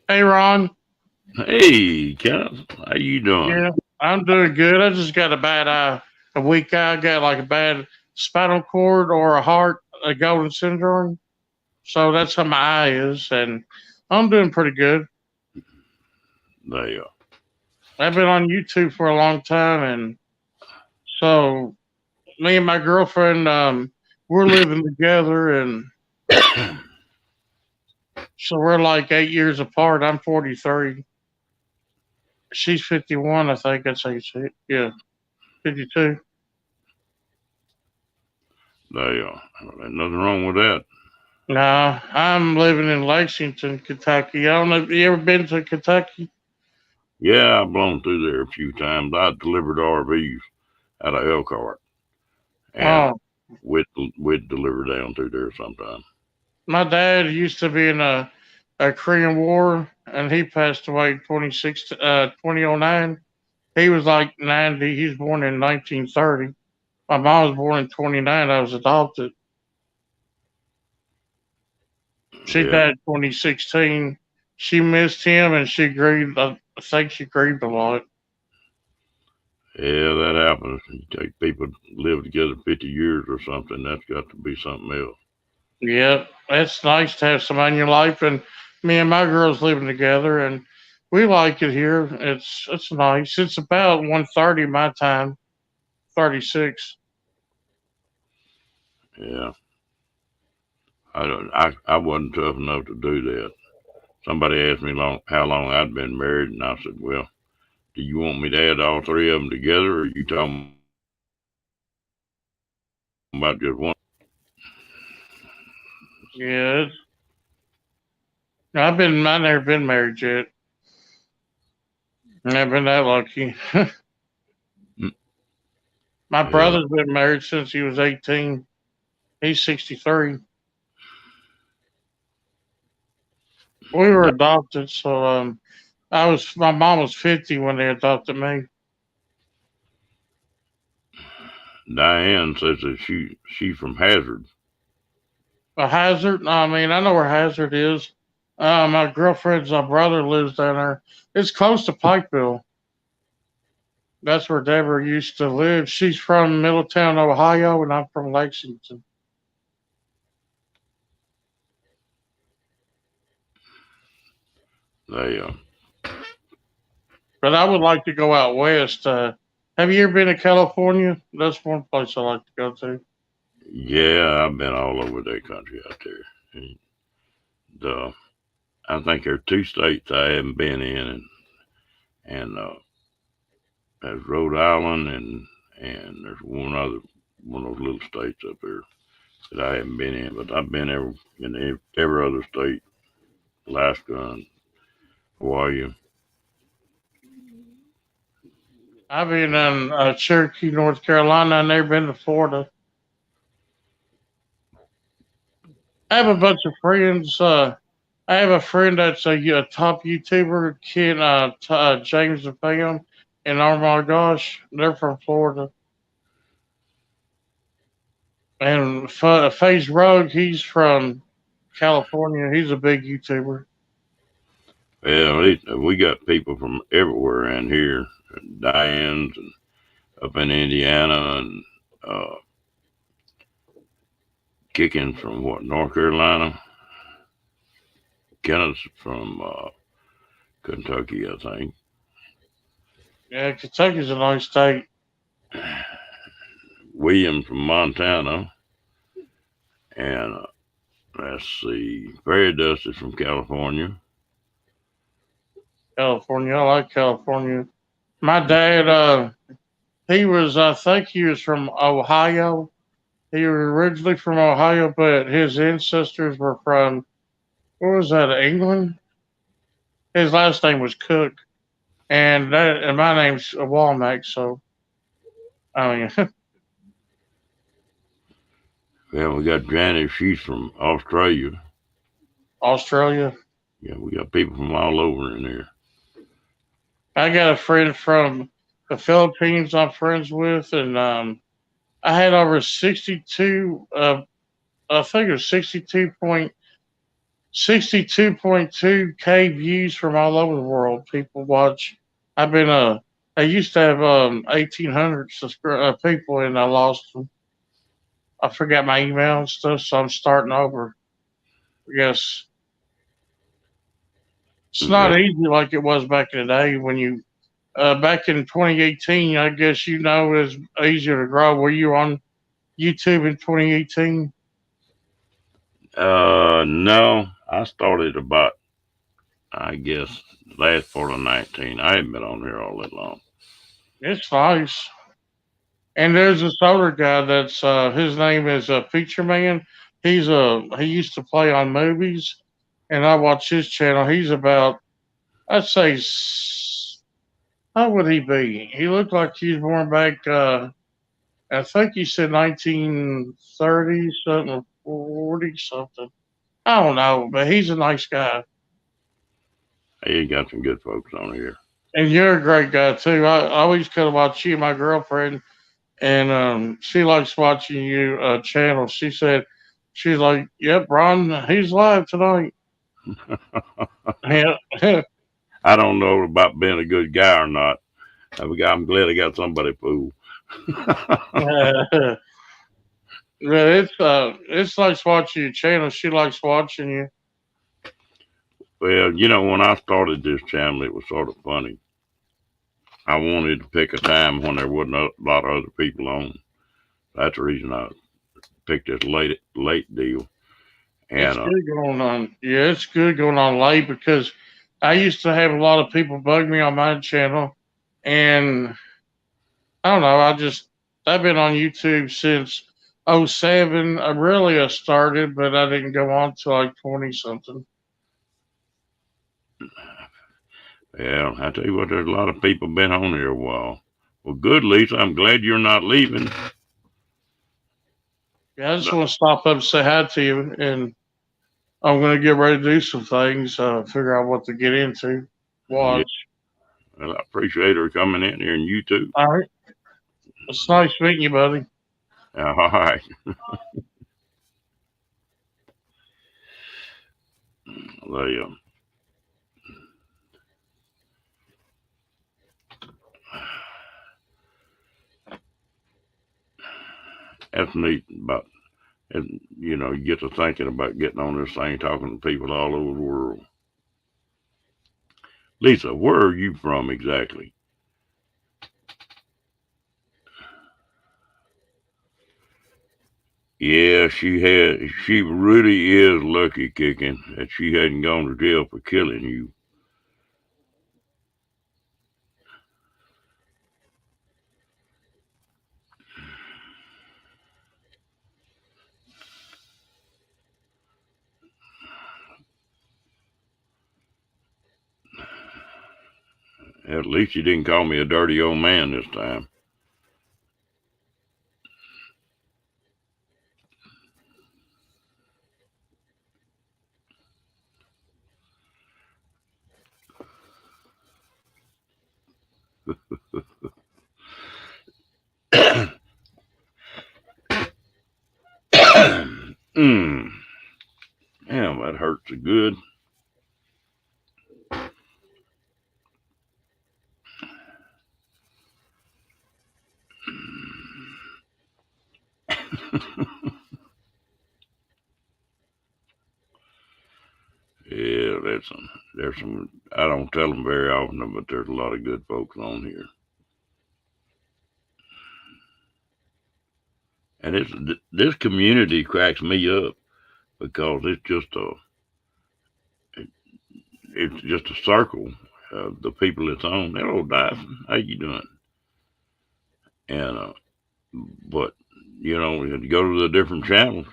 Hey, Ron. Hey, Kenneth, how you doing? Yeah, I'm doing good. I just got a bad eye, a weak eye. I got like a bad spinal cord or a heart, a golden syndrome. So that's how my eye is, and I'm doing pretty good. There. I've been on YouTube for a long time, and so me and my girlfriend, we're living together, and so we're like 8 years apart. I'm 43. She's 51, I think. That's how you say it. Yeah, 52. There. There's nothing wrong with that. No, I'm living in Lexington, Kentucky. I don't know if you ever been to Kentucky. Yeah, I've blown through there a few times. I delivered RVs out of Elkhart, and Oh, we'd deliver down through there sometime. my dad used to be in a Korean War, and he passed away in 2009. He was like 90. He was born in 1930. My mom was born in 29. I was adopted. She Yeah, died in 2016. She missed him, and she grieved. I think she grieved a lot. yeah, that happens. You take people live together 50 years or something. That's got to be something else. Yep, it's nice to have somebody in your life, and me and my girls living together, and we like it here. It's nice. It's about 1:30 my time, 36. Yeah, I wasn't tough enough to do that. Somebody asked me how long I'd been married, and I said, well, do you want me to add all three of them together, or are you talking about just one? Yeah, I never been married yet. Never been that lucky. Mm, My yeah, brother's been married since he was 18. He's 63. We were Di- adopted, so my mom was 50 when they adopted me. Diane says that she's from Hazard. A Hazard? No, I mean, I know where Hazard is. My girlfriend's brother lives down there. It's close to Pikeville. That's where Deborah used to live. She's from Middletown, Ohio, and I'm from Lexington. They But I would like to go out west. Have you ever been to California? That's one place I like to go to. Yeah, I've been all over that country out there. And, I think there are two states I haven't been in, and there's Rhode Island, and there's one of those little states up there that I haven't been in, but I've been every other state, Alaska and Hawaii. I've been in Cherokee, North Carolina. I've never been to Florida. I have a bunch of friends. I have a friend that's a top YouTuber, James and Pam, and oh my gosh, they're from Florida. And FaZe Rogue, he's from California. He's a big YouTuber. Well, we got people from everywhere around here, Diane's and up in Indiana, and uh, kicking from North Carolina, Kenneth's from Kentucky, I think. Yeah, Kentucky's a nice state. William from Montana, and let's see, Fairy Dust is from California. California, I like California. My dad, I think he was from Ohio. He was originally from Ohio, but his ancestors were from, what was that, England? His last name was Cook, and my name's Walmack. So I mean, Well, we got Janice, she's from Australia. Australia. Yeah, we got people from all over in there. I got a friend from the Philippines I'm friends with, and I had over 62. I think it was 62.6 62.2K views from all over the world. People watch. I've been I used to have 1,800 people, and I lost them. I forgot my email and stuff, so I'm starting over. I guess it's Yeah, not easy like it was back in the day when you back in 2018. I guess you know it was easier to grow. Were you on YouTube in 2018? no, I started about, I guess, last part of 19. I haven't been on here all that long. It's nice. And there's this older guy that's his name is Feature Man. He used to play on movies, and I watch his channel. He's about I'd say how would he be? He looked like he was born back. I think he said 1930 something, 40 something. I don't know, but he's a nice guy, Hey, you got some good folks on here. and you're a great guy too. I always could have watched you, my girlfriend, and she likes watching you channel. She said she's like, "Yep, Ron, he's live tonight." Yeah, I don't know about being a good guy or not. I'm glad I got somebody fool. yeah, it's nice watching your channel. She likes watching you. Well, when I started this channel, it was sort of funny. I wanted to pick a time when there wasn't a lot of other people on. That's the reason I picked this late deal. It's And good going on. Yeah, it's good going on late because I used to have a lot of people bug me on my channel, and I don't know. I've been on YouTube since '07. I started, but I didn't go on till like 20 something. yeah, I tell you what, there's a lot of people been on here a while. Well, good, Lisa. I'm glad you're not leaving. Yeah, I just want to stop up and say hi to you, and I'm going to get ready to do some things, figure out what to get into, Yeah, watch. well, I appreciate her coming in here, and you too. All right. It's nice meeting you, buddy. All right. They, that's neat about, and you get to thinking about getting on this thing, talking to people all over the world. Lisa, where are you from exactly? Yeah, she really is lucky kicking that she hadn't gone to jail for killing you. At least you didn't call me a dirty old man this time. mm, damn, that hurts so good. Yeah, there's some. I don't tell them very often, but there's a lot of good folks on here, and this community cracks me up because it's just a circle of the people that's on. Hello, Dyson, how you doing? And but you had to go to the different channels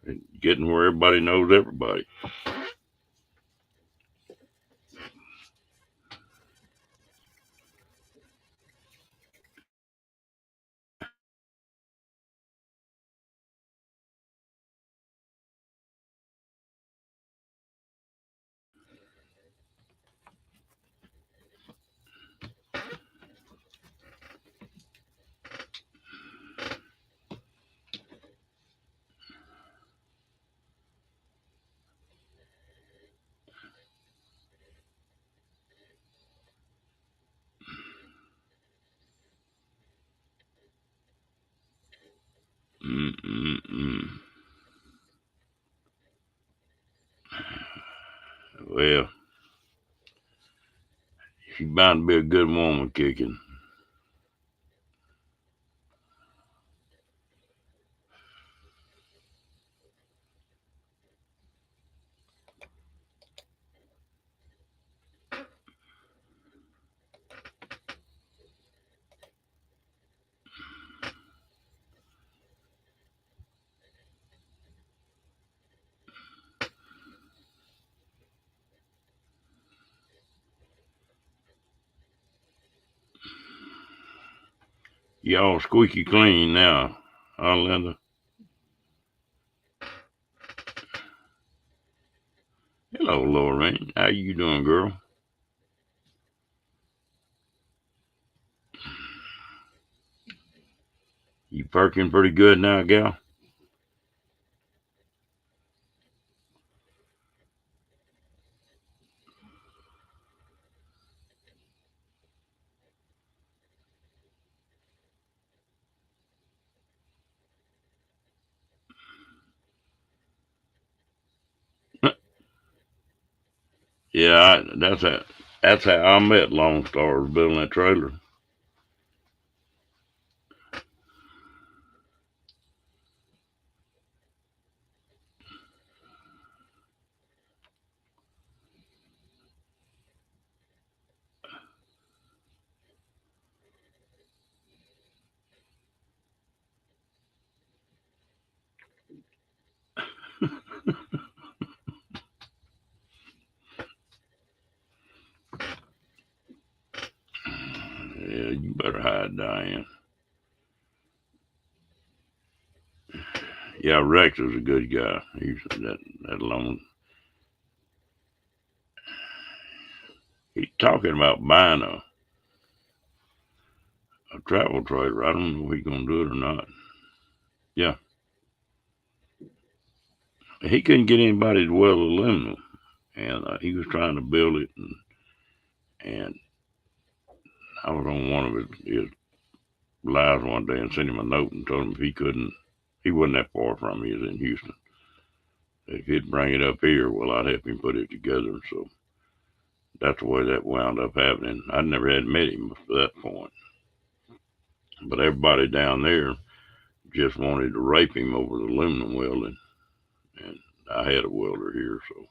and getting where everybody knows everybody. Mm-mm-mm. Well, she bound to be a good woman kicking. Y'all squeaky clean now, huh, Linda? Hello, Lorraine. How you doing, girl? You perking pretty good now, gal? Yeah, that's how I met Lone Star, was building that trailer. Yeah, you better hide, Diane. Yeah, Rex is a good guy. He's that lone. He's talking about buying a travel trailer. I don't know if he's gonna do it or not. Yeah, he couldn't get anybody to weld aluminum, and he was trying to build it, and I was on one of his lives one day and sent him a note and told him if he couldn't, he wasn't that far from me. He was in Houston. If he'd bring it up here, well, I'd help him put it together. So that's the way that wound up happening. I never had met him up to that point, but everybody down there just wanted to rape him over the aluminum welding, and I had a welder here, so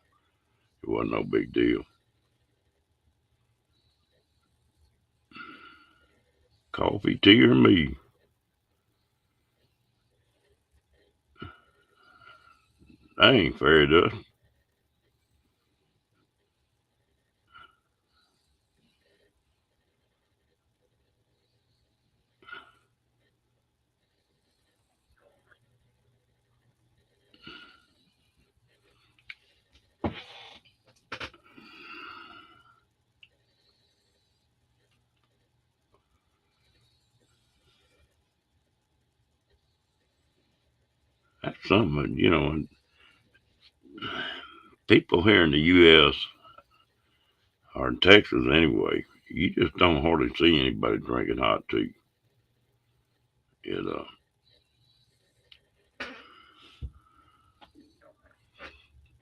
it wasn't no big deal. Coffee, tea, or me? That ain't fair, Dust. That's something, people here in the U.S. or in Texas anyway, you just don't hardly see anybody drinking hot tea. It,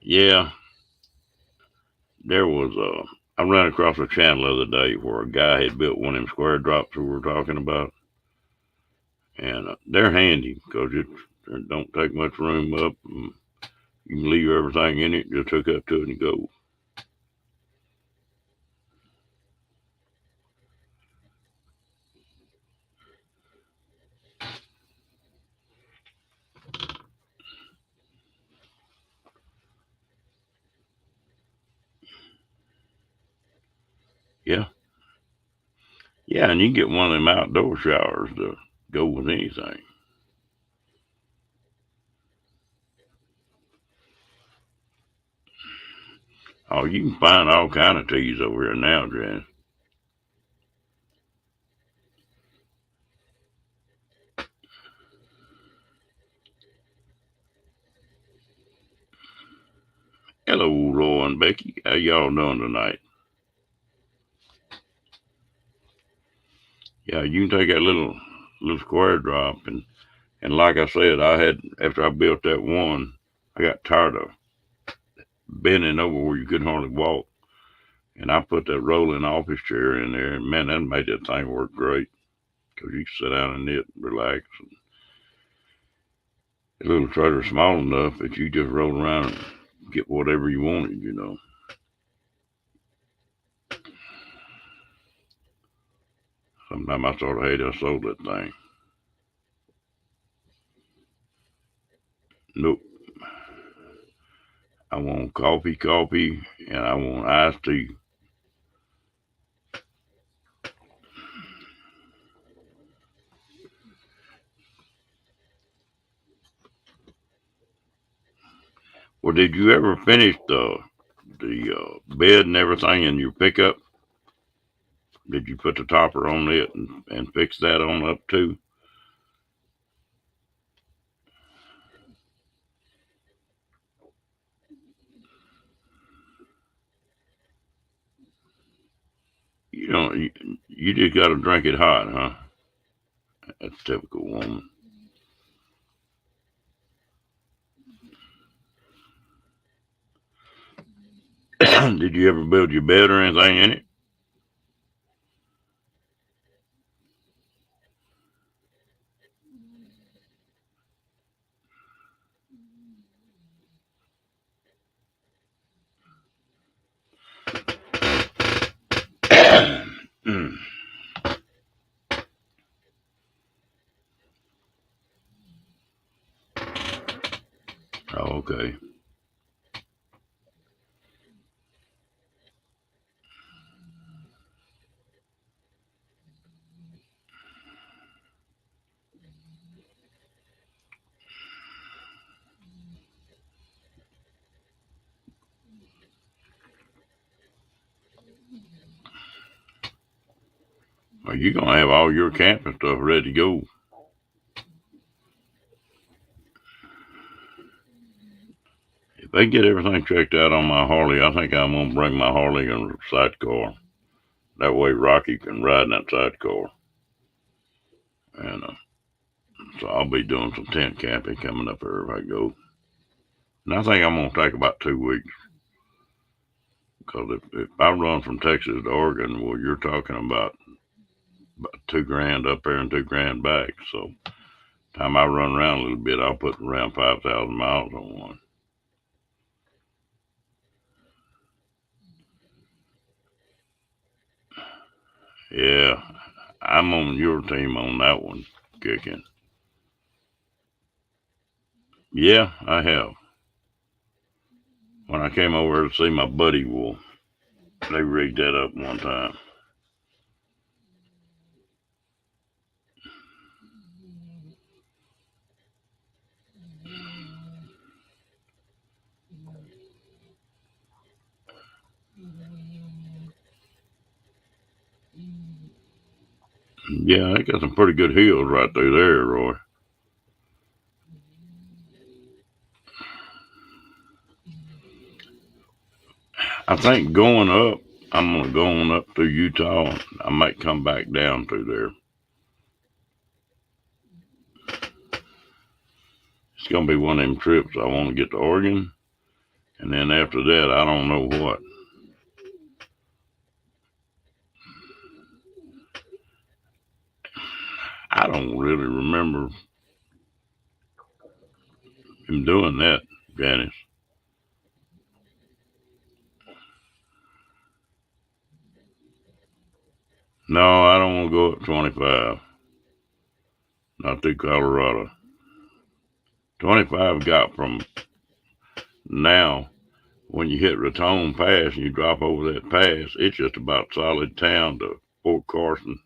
yeah, there was I ran across a channel the other day where a guy had built one of them square drops we were talking about, and they're handy because it don't take much room up. And you can leave everything in it, just hook up to it and go. Yeah, yeah, and you can get one of them outdoor showers to go with anything. Oh, you can find all kind of teas over here now, Jan. Hello, Roy and Becky. How y'all doing tonight? Yeah, you can take that little square drop and And like I said, after I built that one, I got tired of bending over where you couldn't hardly walk. And I put that rolling office chair in there, and man, that made that thing work great. Because you can sit down in it, relax. The little trailer's small enough that you just roll around and get whatever you wanted, you know. Sometimes I sort of hate I sold that thing. Nope. I want coffee, and I want iced tea. Well, did you ever finish the bed and everything in your pickup? Did you put the topper on it and fix that on up too? You don't. You just got to drink it hot, huh? That's typical woman. Did you ever build your bed or anything in it? Mm. Oh, okay. Well, you're gonna have all your camping stuff ready to go. If they get everything checked out on my Harley, I think I'm gonna bring my Harley in a sidecar. That way, Rocky can ride in that sidecar, and so I'll be doing some tent camping coming up here if I go. And I think I'm gonna take about 2 weeks because if I run from Texas to Oregon, well, you're talking about $2,000 up there and $2,000 back. So, time I run around a little bit, I'll put around 5,000 miles on one. Yeah, I'm on your team on that one, kicking. Yeah, I have. When I came over to see my buddy Wolf, they rigged that up one time. Yeah, they got some pretty good hills right through there, Roy. I think going up, I'm gonna go on up through Utah. I might come back down through there. It's gonna be one of them trips. I want to get to Oregon, and then after that, I don't know what. I don't really remember him doing that, Janice. No, I don't want to go up 25. Not through Colorado. 25 got from now, when you hit Raton Pass and you drop over that pass, it's just about solid town to Fort Carson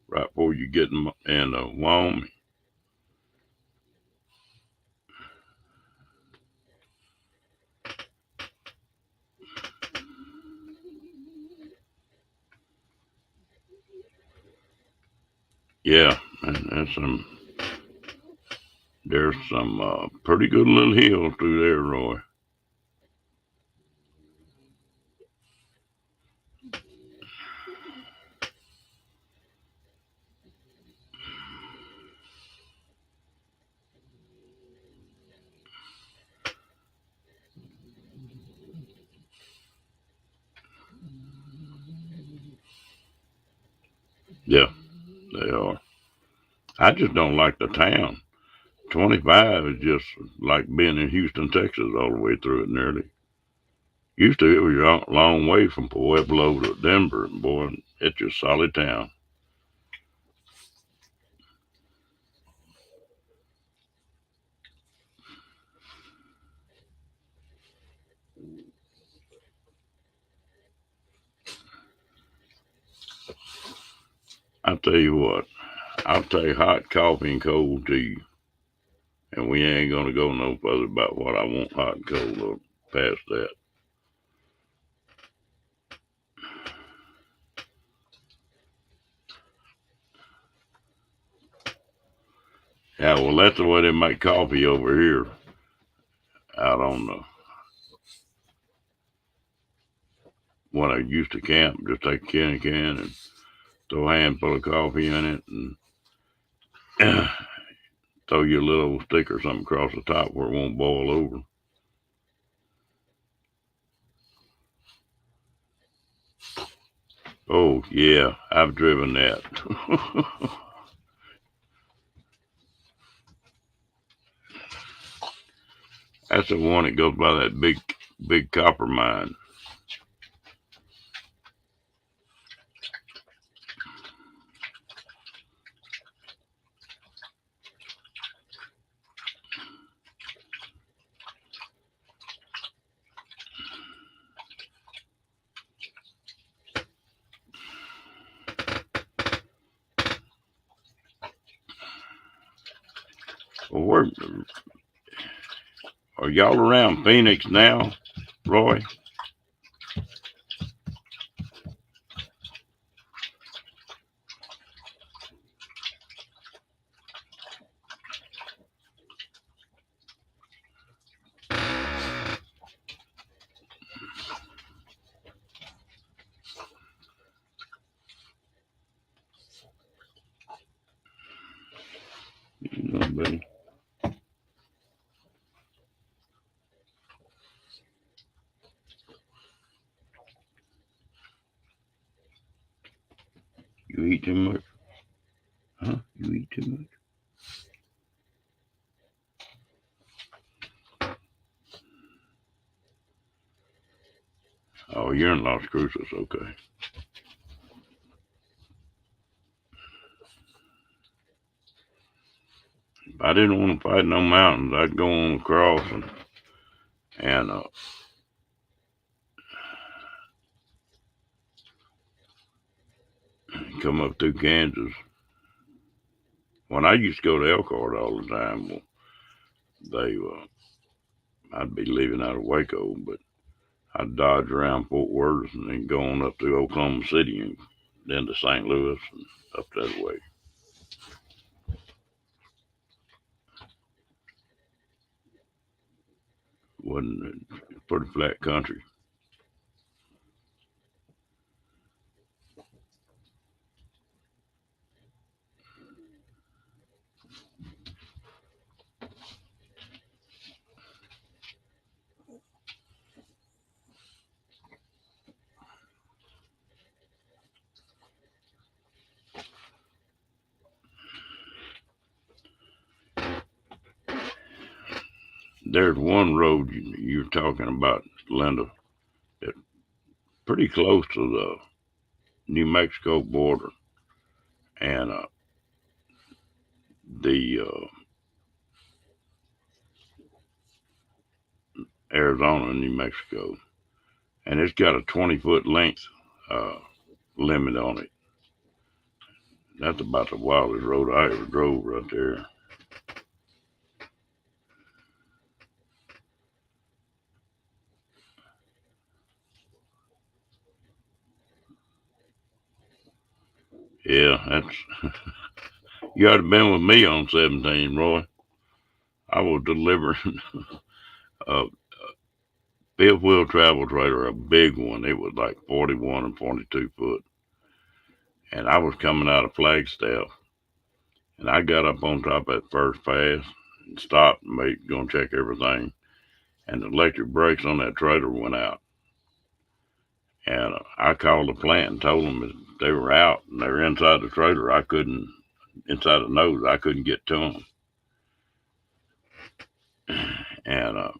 right before you get in Wyoming. Yeah, and there's some pretty good little hills through there, Roy. Yeah, they are. I just don't like the town. 25 is just like being in Houston, Texas, all the way through it nearly. Used to, it was a long way from Pueblo to Denver, and boy, it's just solid town. I tell you what, I'll take hot coffee and cold tea, and we ain't gonna go no further about what I want hot and cold or past that. Yeah, well, that's the way they make coffee over here out on the when I used to camp. Just take a can and throw a handful of coffee in it, and throw you a little stick or something across the top where it won't boil over. Oh yeah, I've driven that. That's the one that goes by that big copper mine. Well, where are y'all around Phoenix now, Roy? You know, buddy. You eat too much? Huh? You eat too much? Oh, you're in Las Cruces, okay. If I didn't want to fight no mountains, I'd go on across and come up through Kansas. When I used to go to Elkhart all the time, well, they I'd be leaving out of Waco, but I'd dodge around Fort Worth and then go on up to Oklahoma City and then to St. Louis and up that way. Wasn't it? Pretty flat country. There's one road you're talking about, Linda, that's pretty close to the New Mexico border and the Arizona and New Mexico, and it's got a 20-foot length uh, limit on it. That's about the wildest road I ever drove right there. Yeah, that's you ought to have been with me on 17, Roy. I was delivering a fifth wheel travel trailer, a big one. It was like 41 and 42 foot. And I was coming out of Flagstaff. And I got up on top of that first pass and stopped and made, going to check everything. And the electric brakes on that trailer went out. And I called the plant and told them that they were out and they were inside the trailer. Inside the nose, I couldn't get to them. And I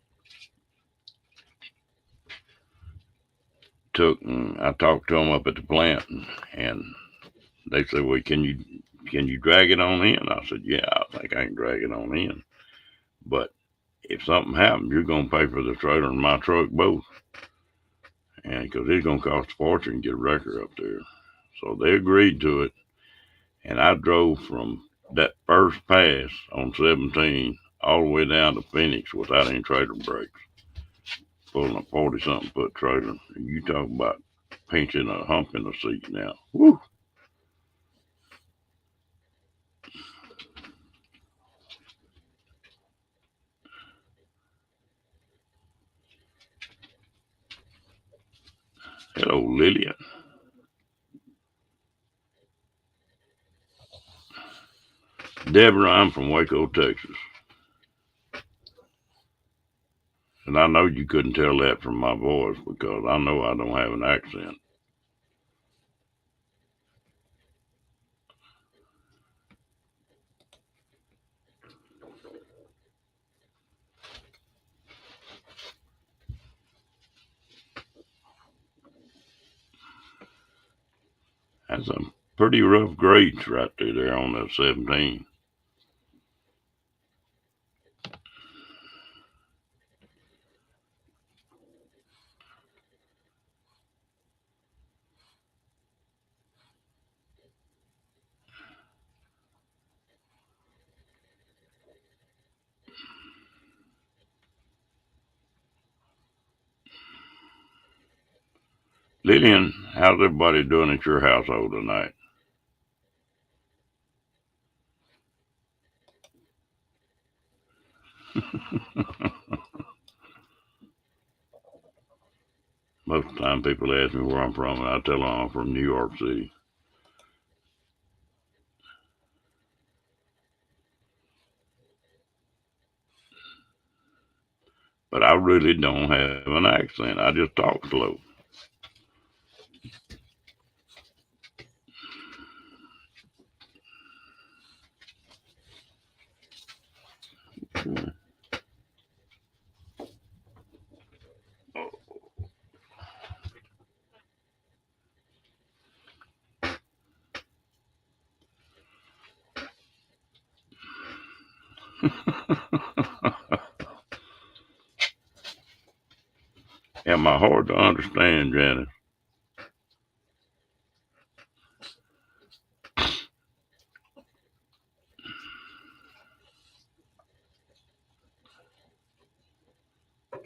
talked to them up at the plant, and they said, "Well, can you drag it on in?" I said, "Yeah, I think I can drag it on in, but if something happens, you're gonna pay for the trailer and my truck both, and because it's gonna cost a fortune to get a wrecker up there." So they agreed to it, and I drove from that first pass on 17 all the way down to Phoenix without any trailer brakes, pulling a 40-something foot trailer. And you talk about pinching a hump in the seat now. Woo! Hello, Lillian. Deborah, I'm from Waco, Texas. And I know you couldn't tell that from my voice because I know I don't have an accent. That's some pretty rough grades right there on that 17. Lillian, how's everybody doing at your household tonight? Most of the time people ask me where I'm from, and I tell them I'm from New York City. But I really don't have an accent. I just talk slow. Am I hard to understand, Janice?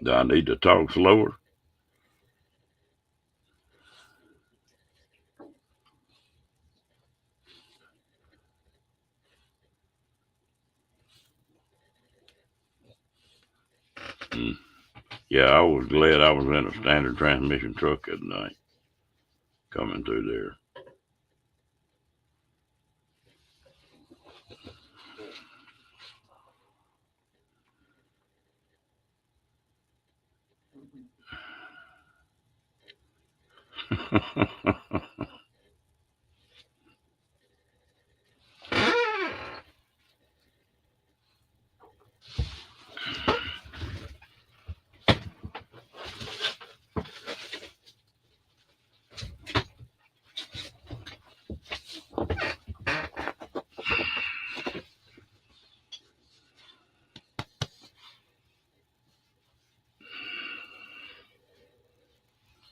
Do I need to talk slower? Mm. Yeah, I was glad I was in a standard transmission truck at night coming through there.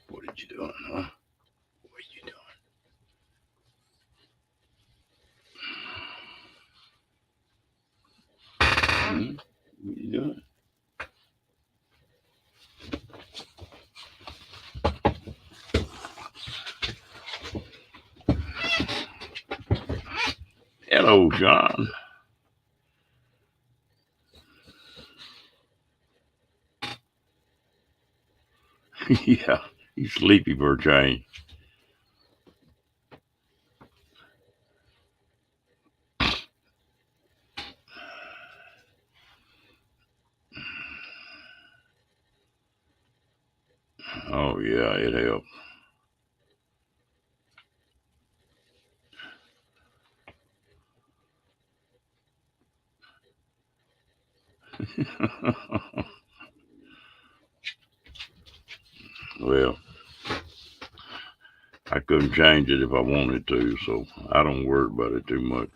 What are you doing, huh? What are you doing? What are you doing? Hello, John. Yeah, he's sleepy for a change. Oh, yeah, it helps. Well, I couldn't change it if I wanted to, so I don't worry about it too much.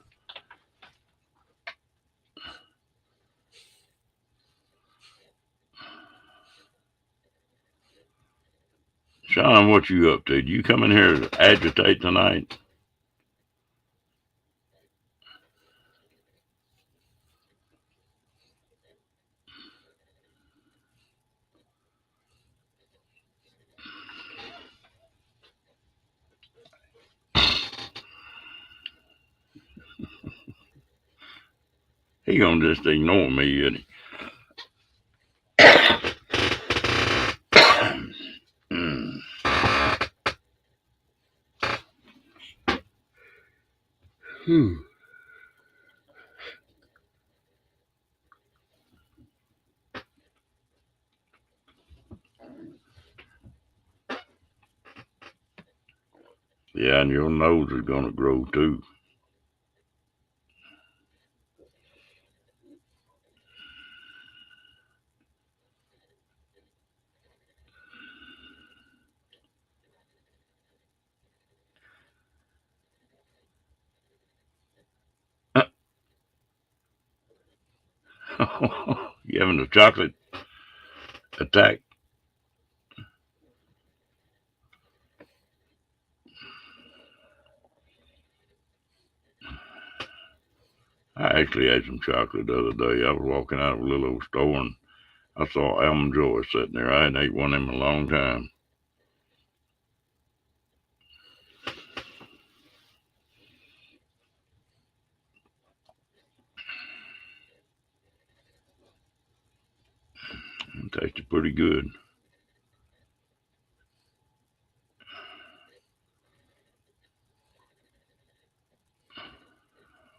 Sean, what you up to? Do you come in here to agitate tonight? He gonna just ignore me, isn't he? Yeah, and your nose is gonna grow too. You having a chocolate attack? I actually had some chocolate the other day. I was walking out of a little old store and I saw Almond Joy sitting there. I hadn't ate one of them in a long time. It tasted pretty good.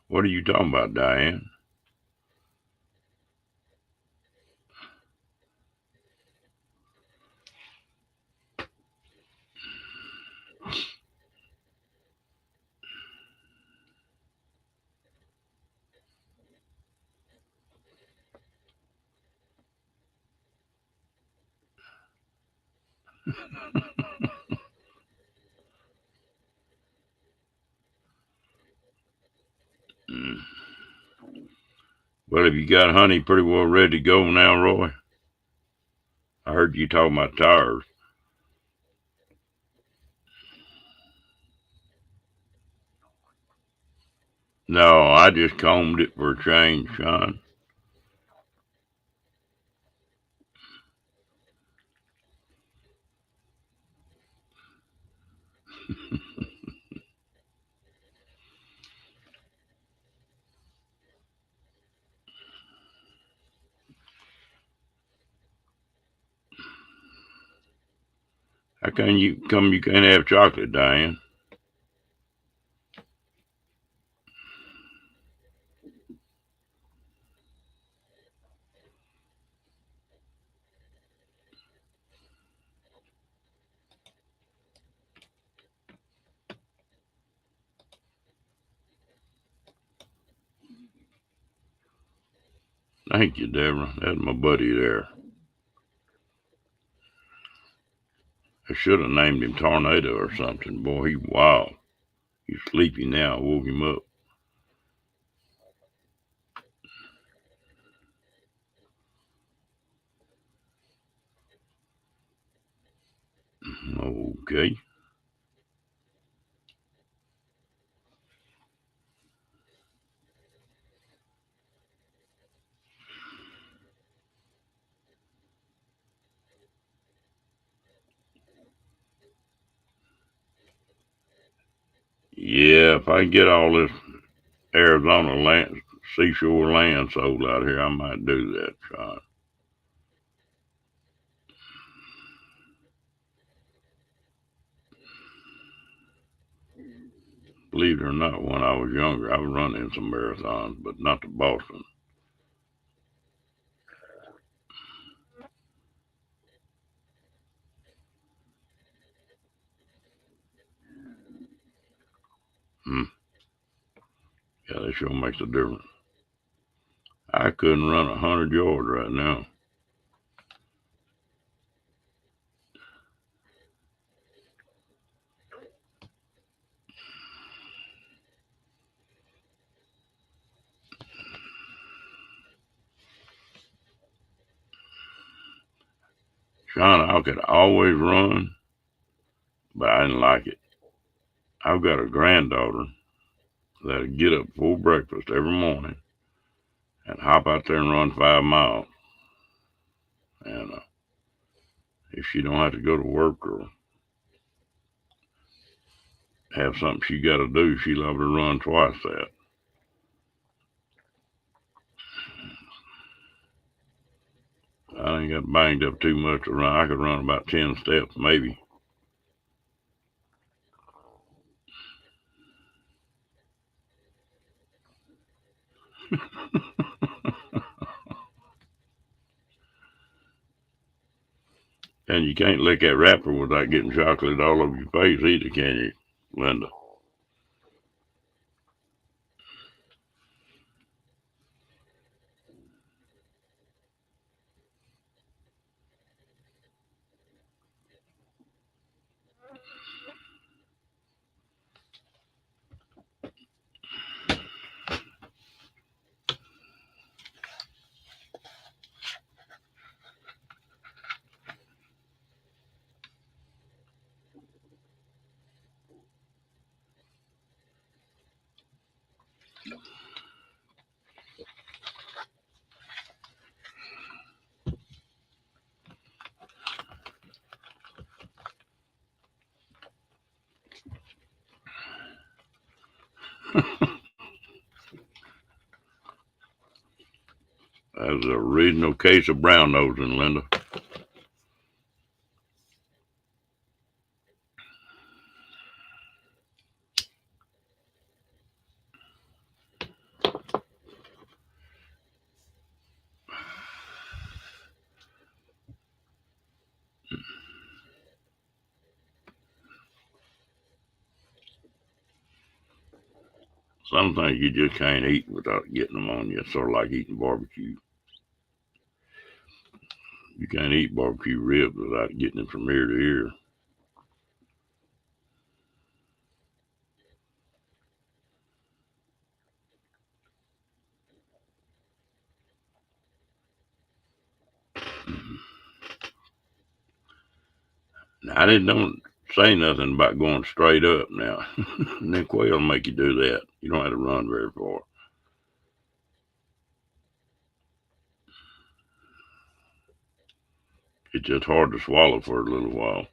What are you talking about, Diane? Mm. Well, have you got honey pretty well ready to go now, Roy? I heard you talking about tires. No, I just combed it for a change, Sean. How come you can't have chocolate, Diane? Thank you, Deborah. That's my buddy there. I should have named him Tornado or something. Boy, he wild. He's sleepy now. I woke him up. Okay. Yeah, if I can get all this Arizona land, seashore land sold out here, I might do that, Sean. Believe it or not, when I was younger, I was running some marathons, but not to Boston. Hmm. Yeah, that sure makes a difference. I couldn't run 100 yards right now. Sean, I could always run, but I didn't like it. I've got a granddaughter that'll get up before breakfast every morning and hop out there and run 5 miles. And if she don't have to go to work or have something she got to do, she love to run twice that. I ain't got banged up too much to run. I could run about 10 steps, maybe. And you can't lick that wrapper without getting chocolate all over your face either, can you, Linda? That's a original case of brown nosing, Linda. Some things you just can't eat without getting them on you. It's sort of like eating barbecue. You can't eat barbecue ribs without getting them from ear to ear. Now, I didn't don't say nothing about going straight up now. Then quail will make you do that. You don't have to run very far. It's just hard to swallow for a little while.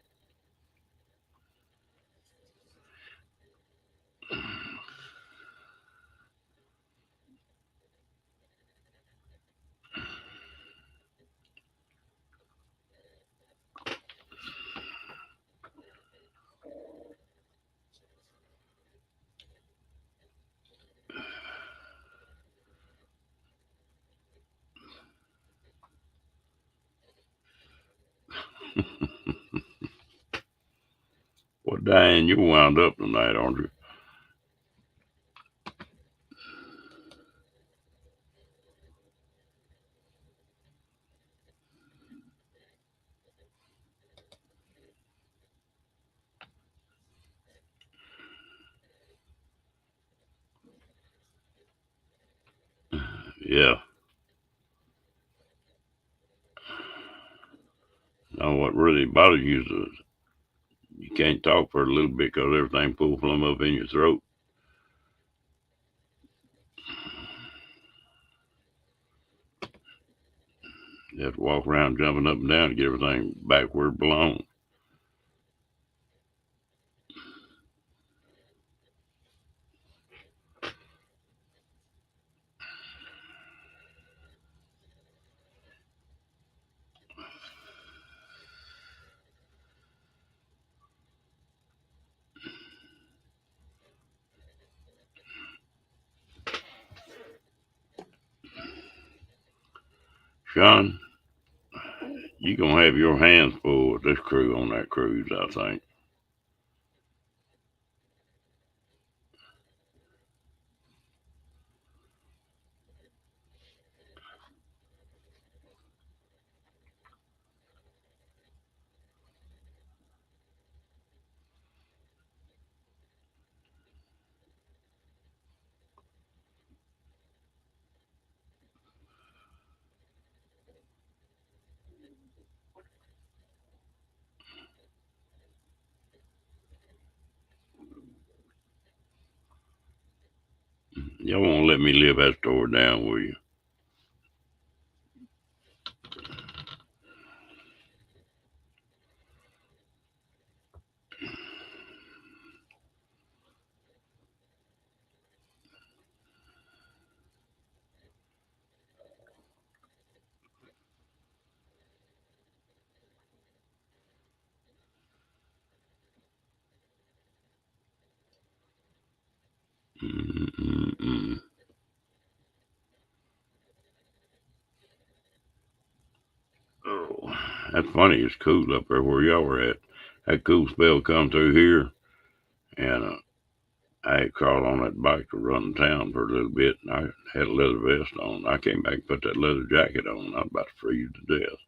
Well, Diane, you wound up tonight, aren't you? Yeah. Now, what really bothers you is you can't talk for a little bit because everything pulled plumb up in your throat. You have to walk around jumping up and down to get everything back where it belongs. Sean, you gonna have your hands full with this crew on that cruise, I think. Y'all won't let me live that story down, will you? Mm-mm-mm. Oh, that's funny. It's cool up there where y'all were at. That cool spell come through here, and I had crawled on that bike to run town for a little bit, and I had a leather vest on. I came back and put that leather jacket on. I was about to freeze to death.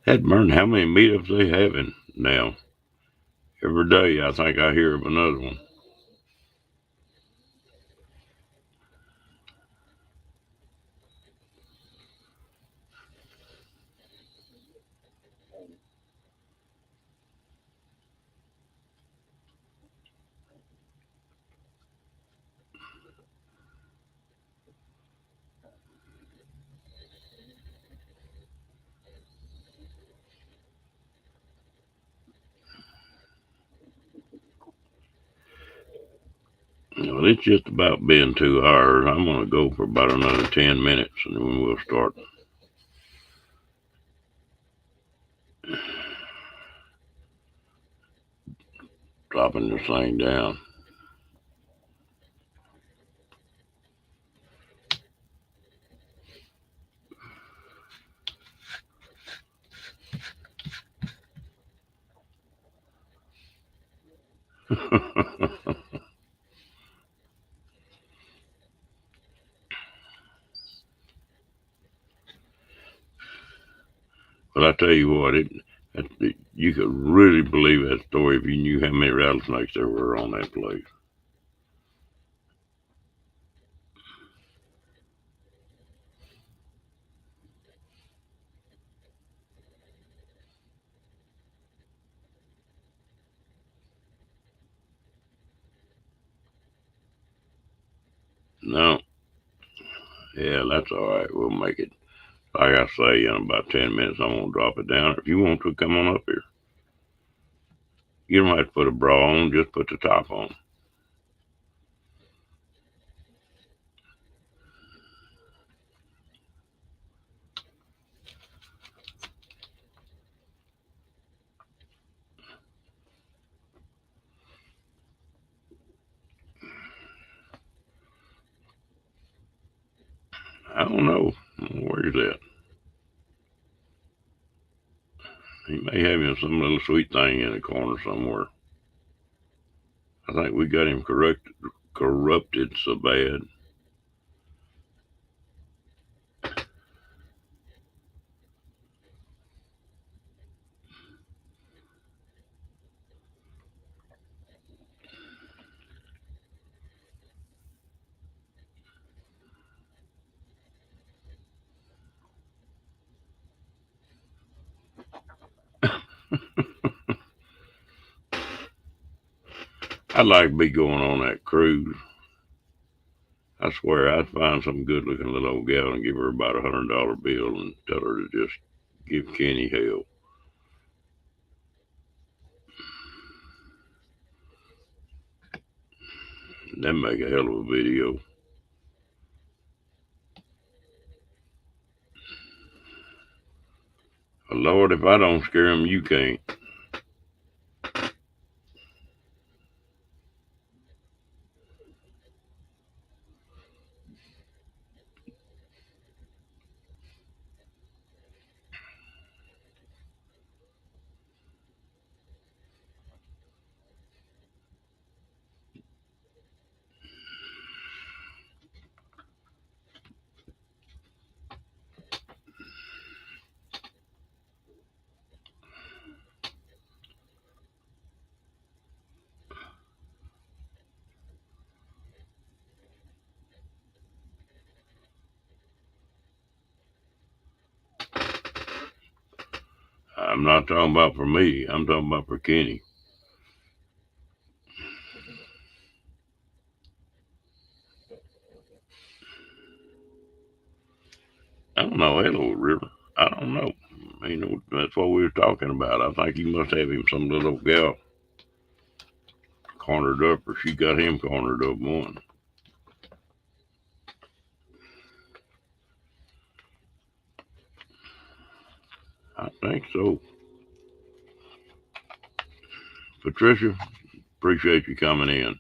Had burned how many meetups they having now? Every day, I think I hear of another one. Well, it's just about been 2 hours. I'm going to go for about another 10 minutes, and then we'll start dropping this thing down. But I tell you what, you could really believe that story if you knew how many rattlesnakes there were on that place. No, yeah, that's all right. We'll make it. Like I say, in about 10 minutes, I'm going to drop it down. If you want to, come on up here. You don't have to put a bra on, just put the top on. I don't know. Where's that? He may have him some little sweet thing in the corner somewhere. I think we got him corrupted so bad. I'd like to be going on that cruise. I swear I'd find some good looking little old gal and give her about $100 bill and tell her to just give Kenny hell. And then make a hell of a video. Lord, if I don't scare him, you can't. I'm not talking about for me. I'm talking about for Kenny. I don't know. Hello, River. I don't know. You know, that's what we were talking about. I think you must have him some little gal cornered up, or she got him cornered up one. I think so. Patricia, appreciate you coming in.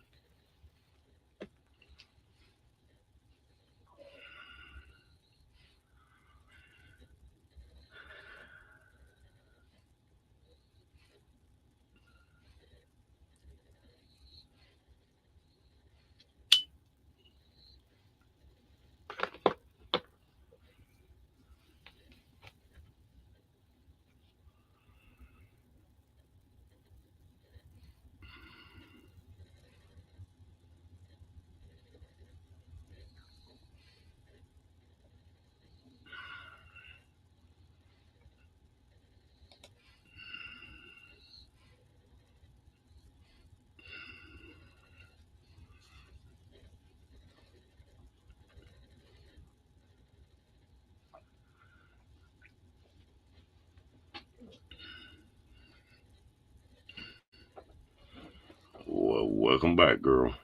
Well, welcome back, girl.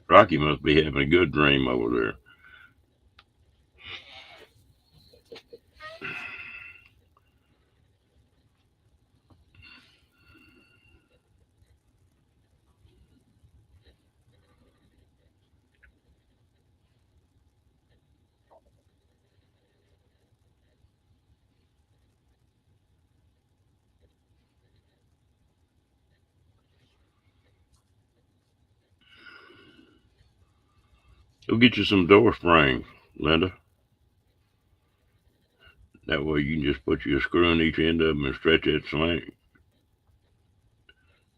Rocky must be having a good dream over there. Go get you some door springs, Linda. That way you can just put your screw in each end of them and stretch that sling.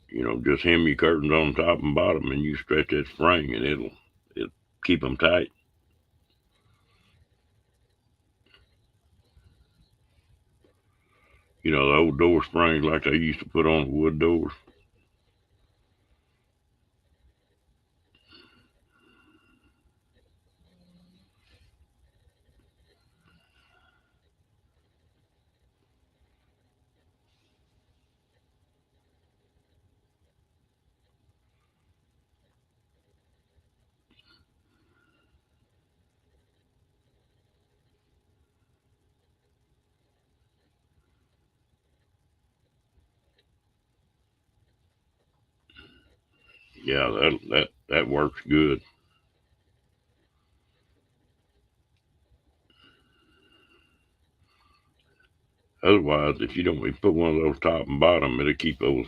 You know, just hem your curtains on top and bottom, and you stretch that spring, and it'll keep them tight. You know, the old door springs like they used to put on wood doors. Yeah, that works good. Otherwise, if you don't put one of those top and bottom, it'll keep those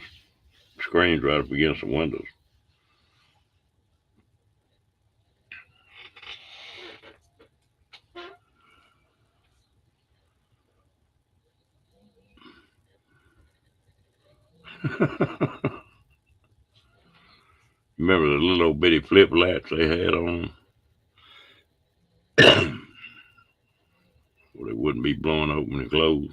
screens right up against the windows. Remember the little old bitty flip flats they had on them? Well, they wouldn't be blowing open and closed.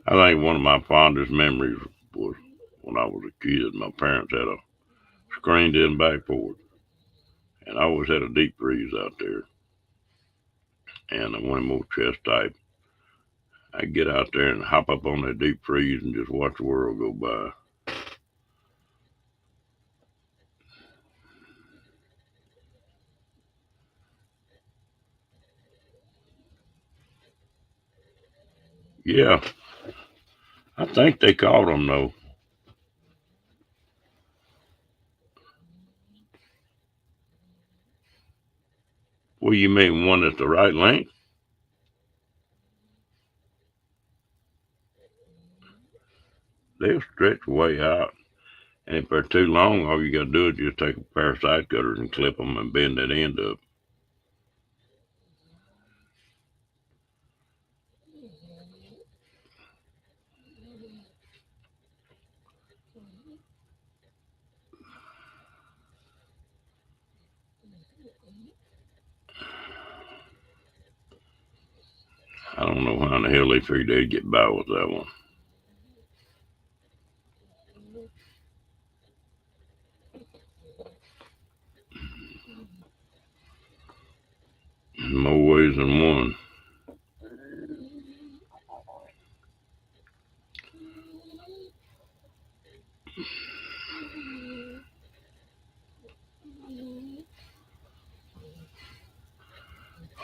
I think one of my fondest memories was when I was a kid. My parents had a screened-in back porch, and I always had a deep freeze out there, and one of them old chest type. I'd get out there and hop up on that deep freeze and just watch the world go by. Yeah, I think they caught them though. Well, you mean one that's the right length? They'll stretch way out. And if they're too long, all you got to do is just take a pair of side cutters and clip them and bend that end up. I don't know how in the hell they figured they'd get by with that one. More ways than one.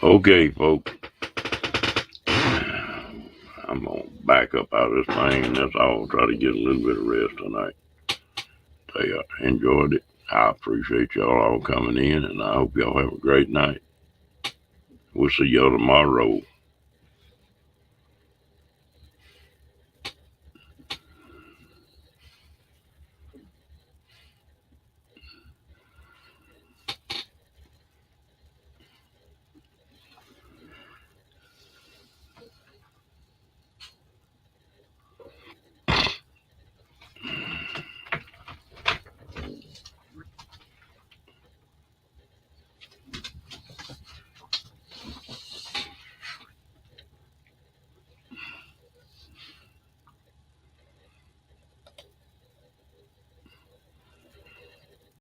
Okay, folks. I'm going to back up out of this thing, and that's all. Try to get a little bit of rest tonight. I enjoyed it. I appreciate y'all all coming in, and I hope y'all have a great night. We'll see y'all tomorrow.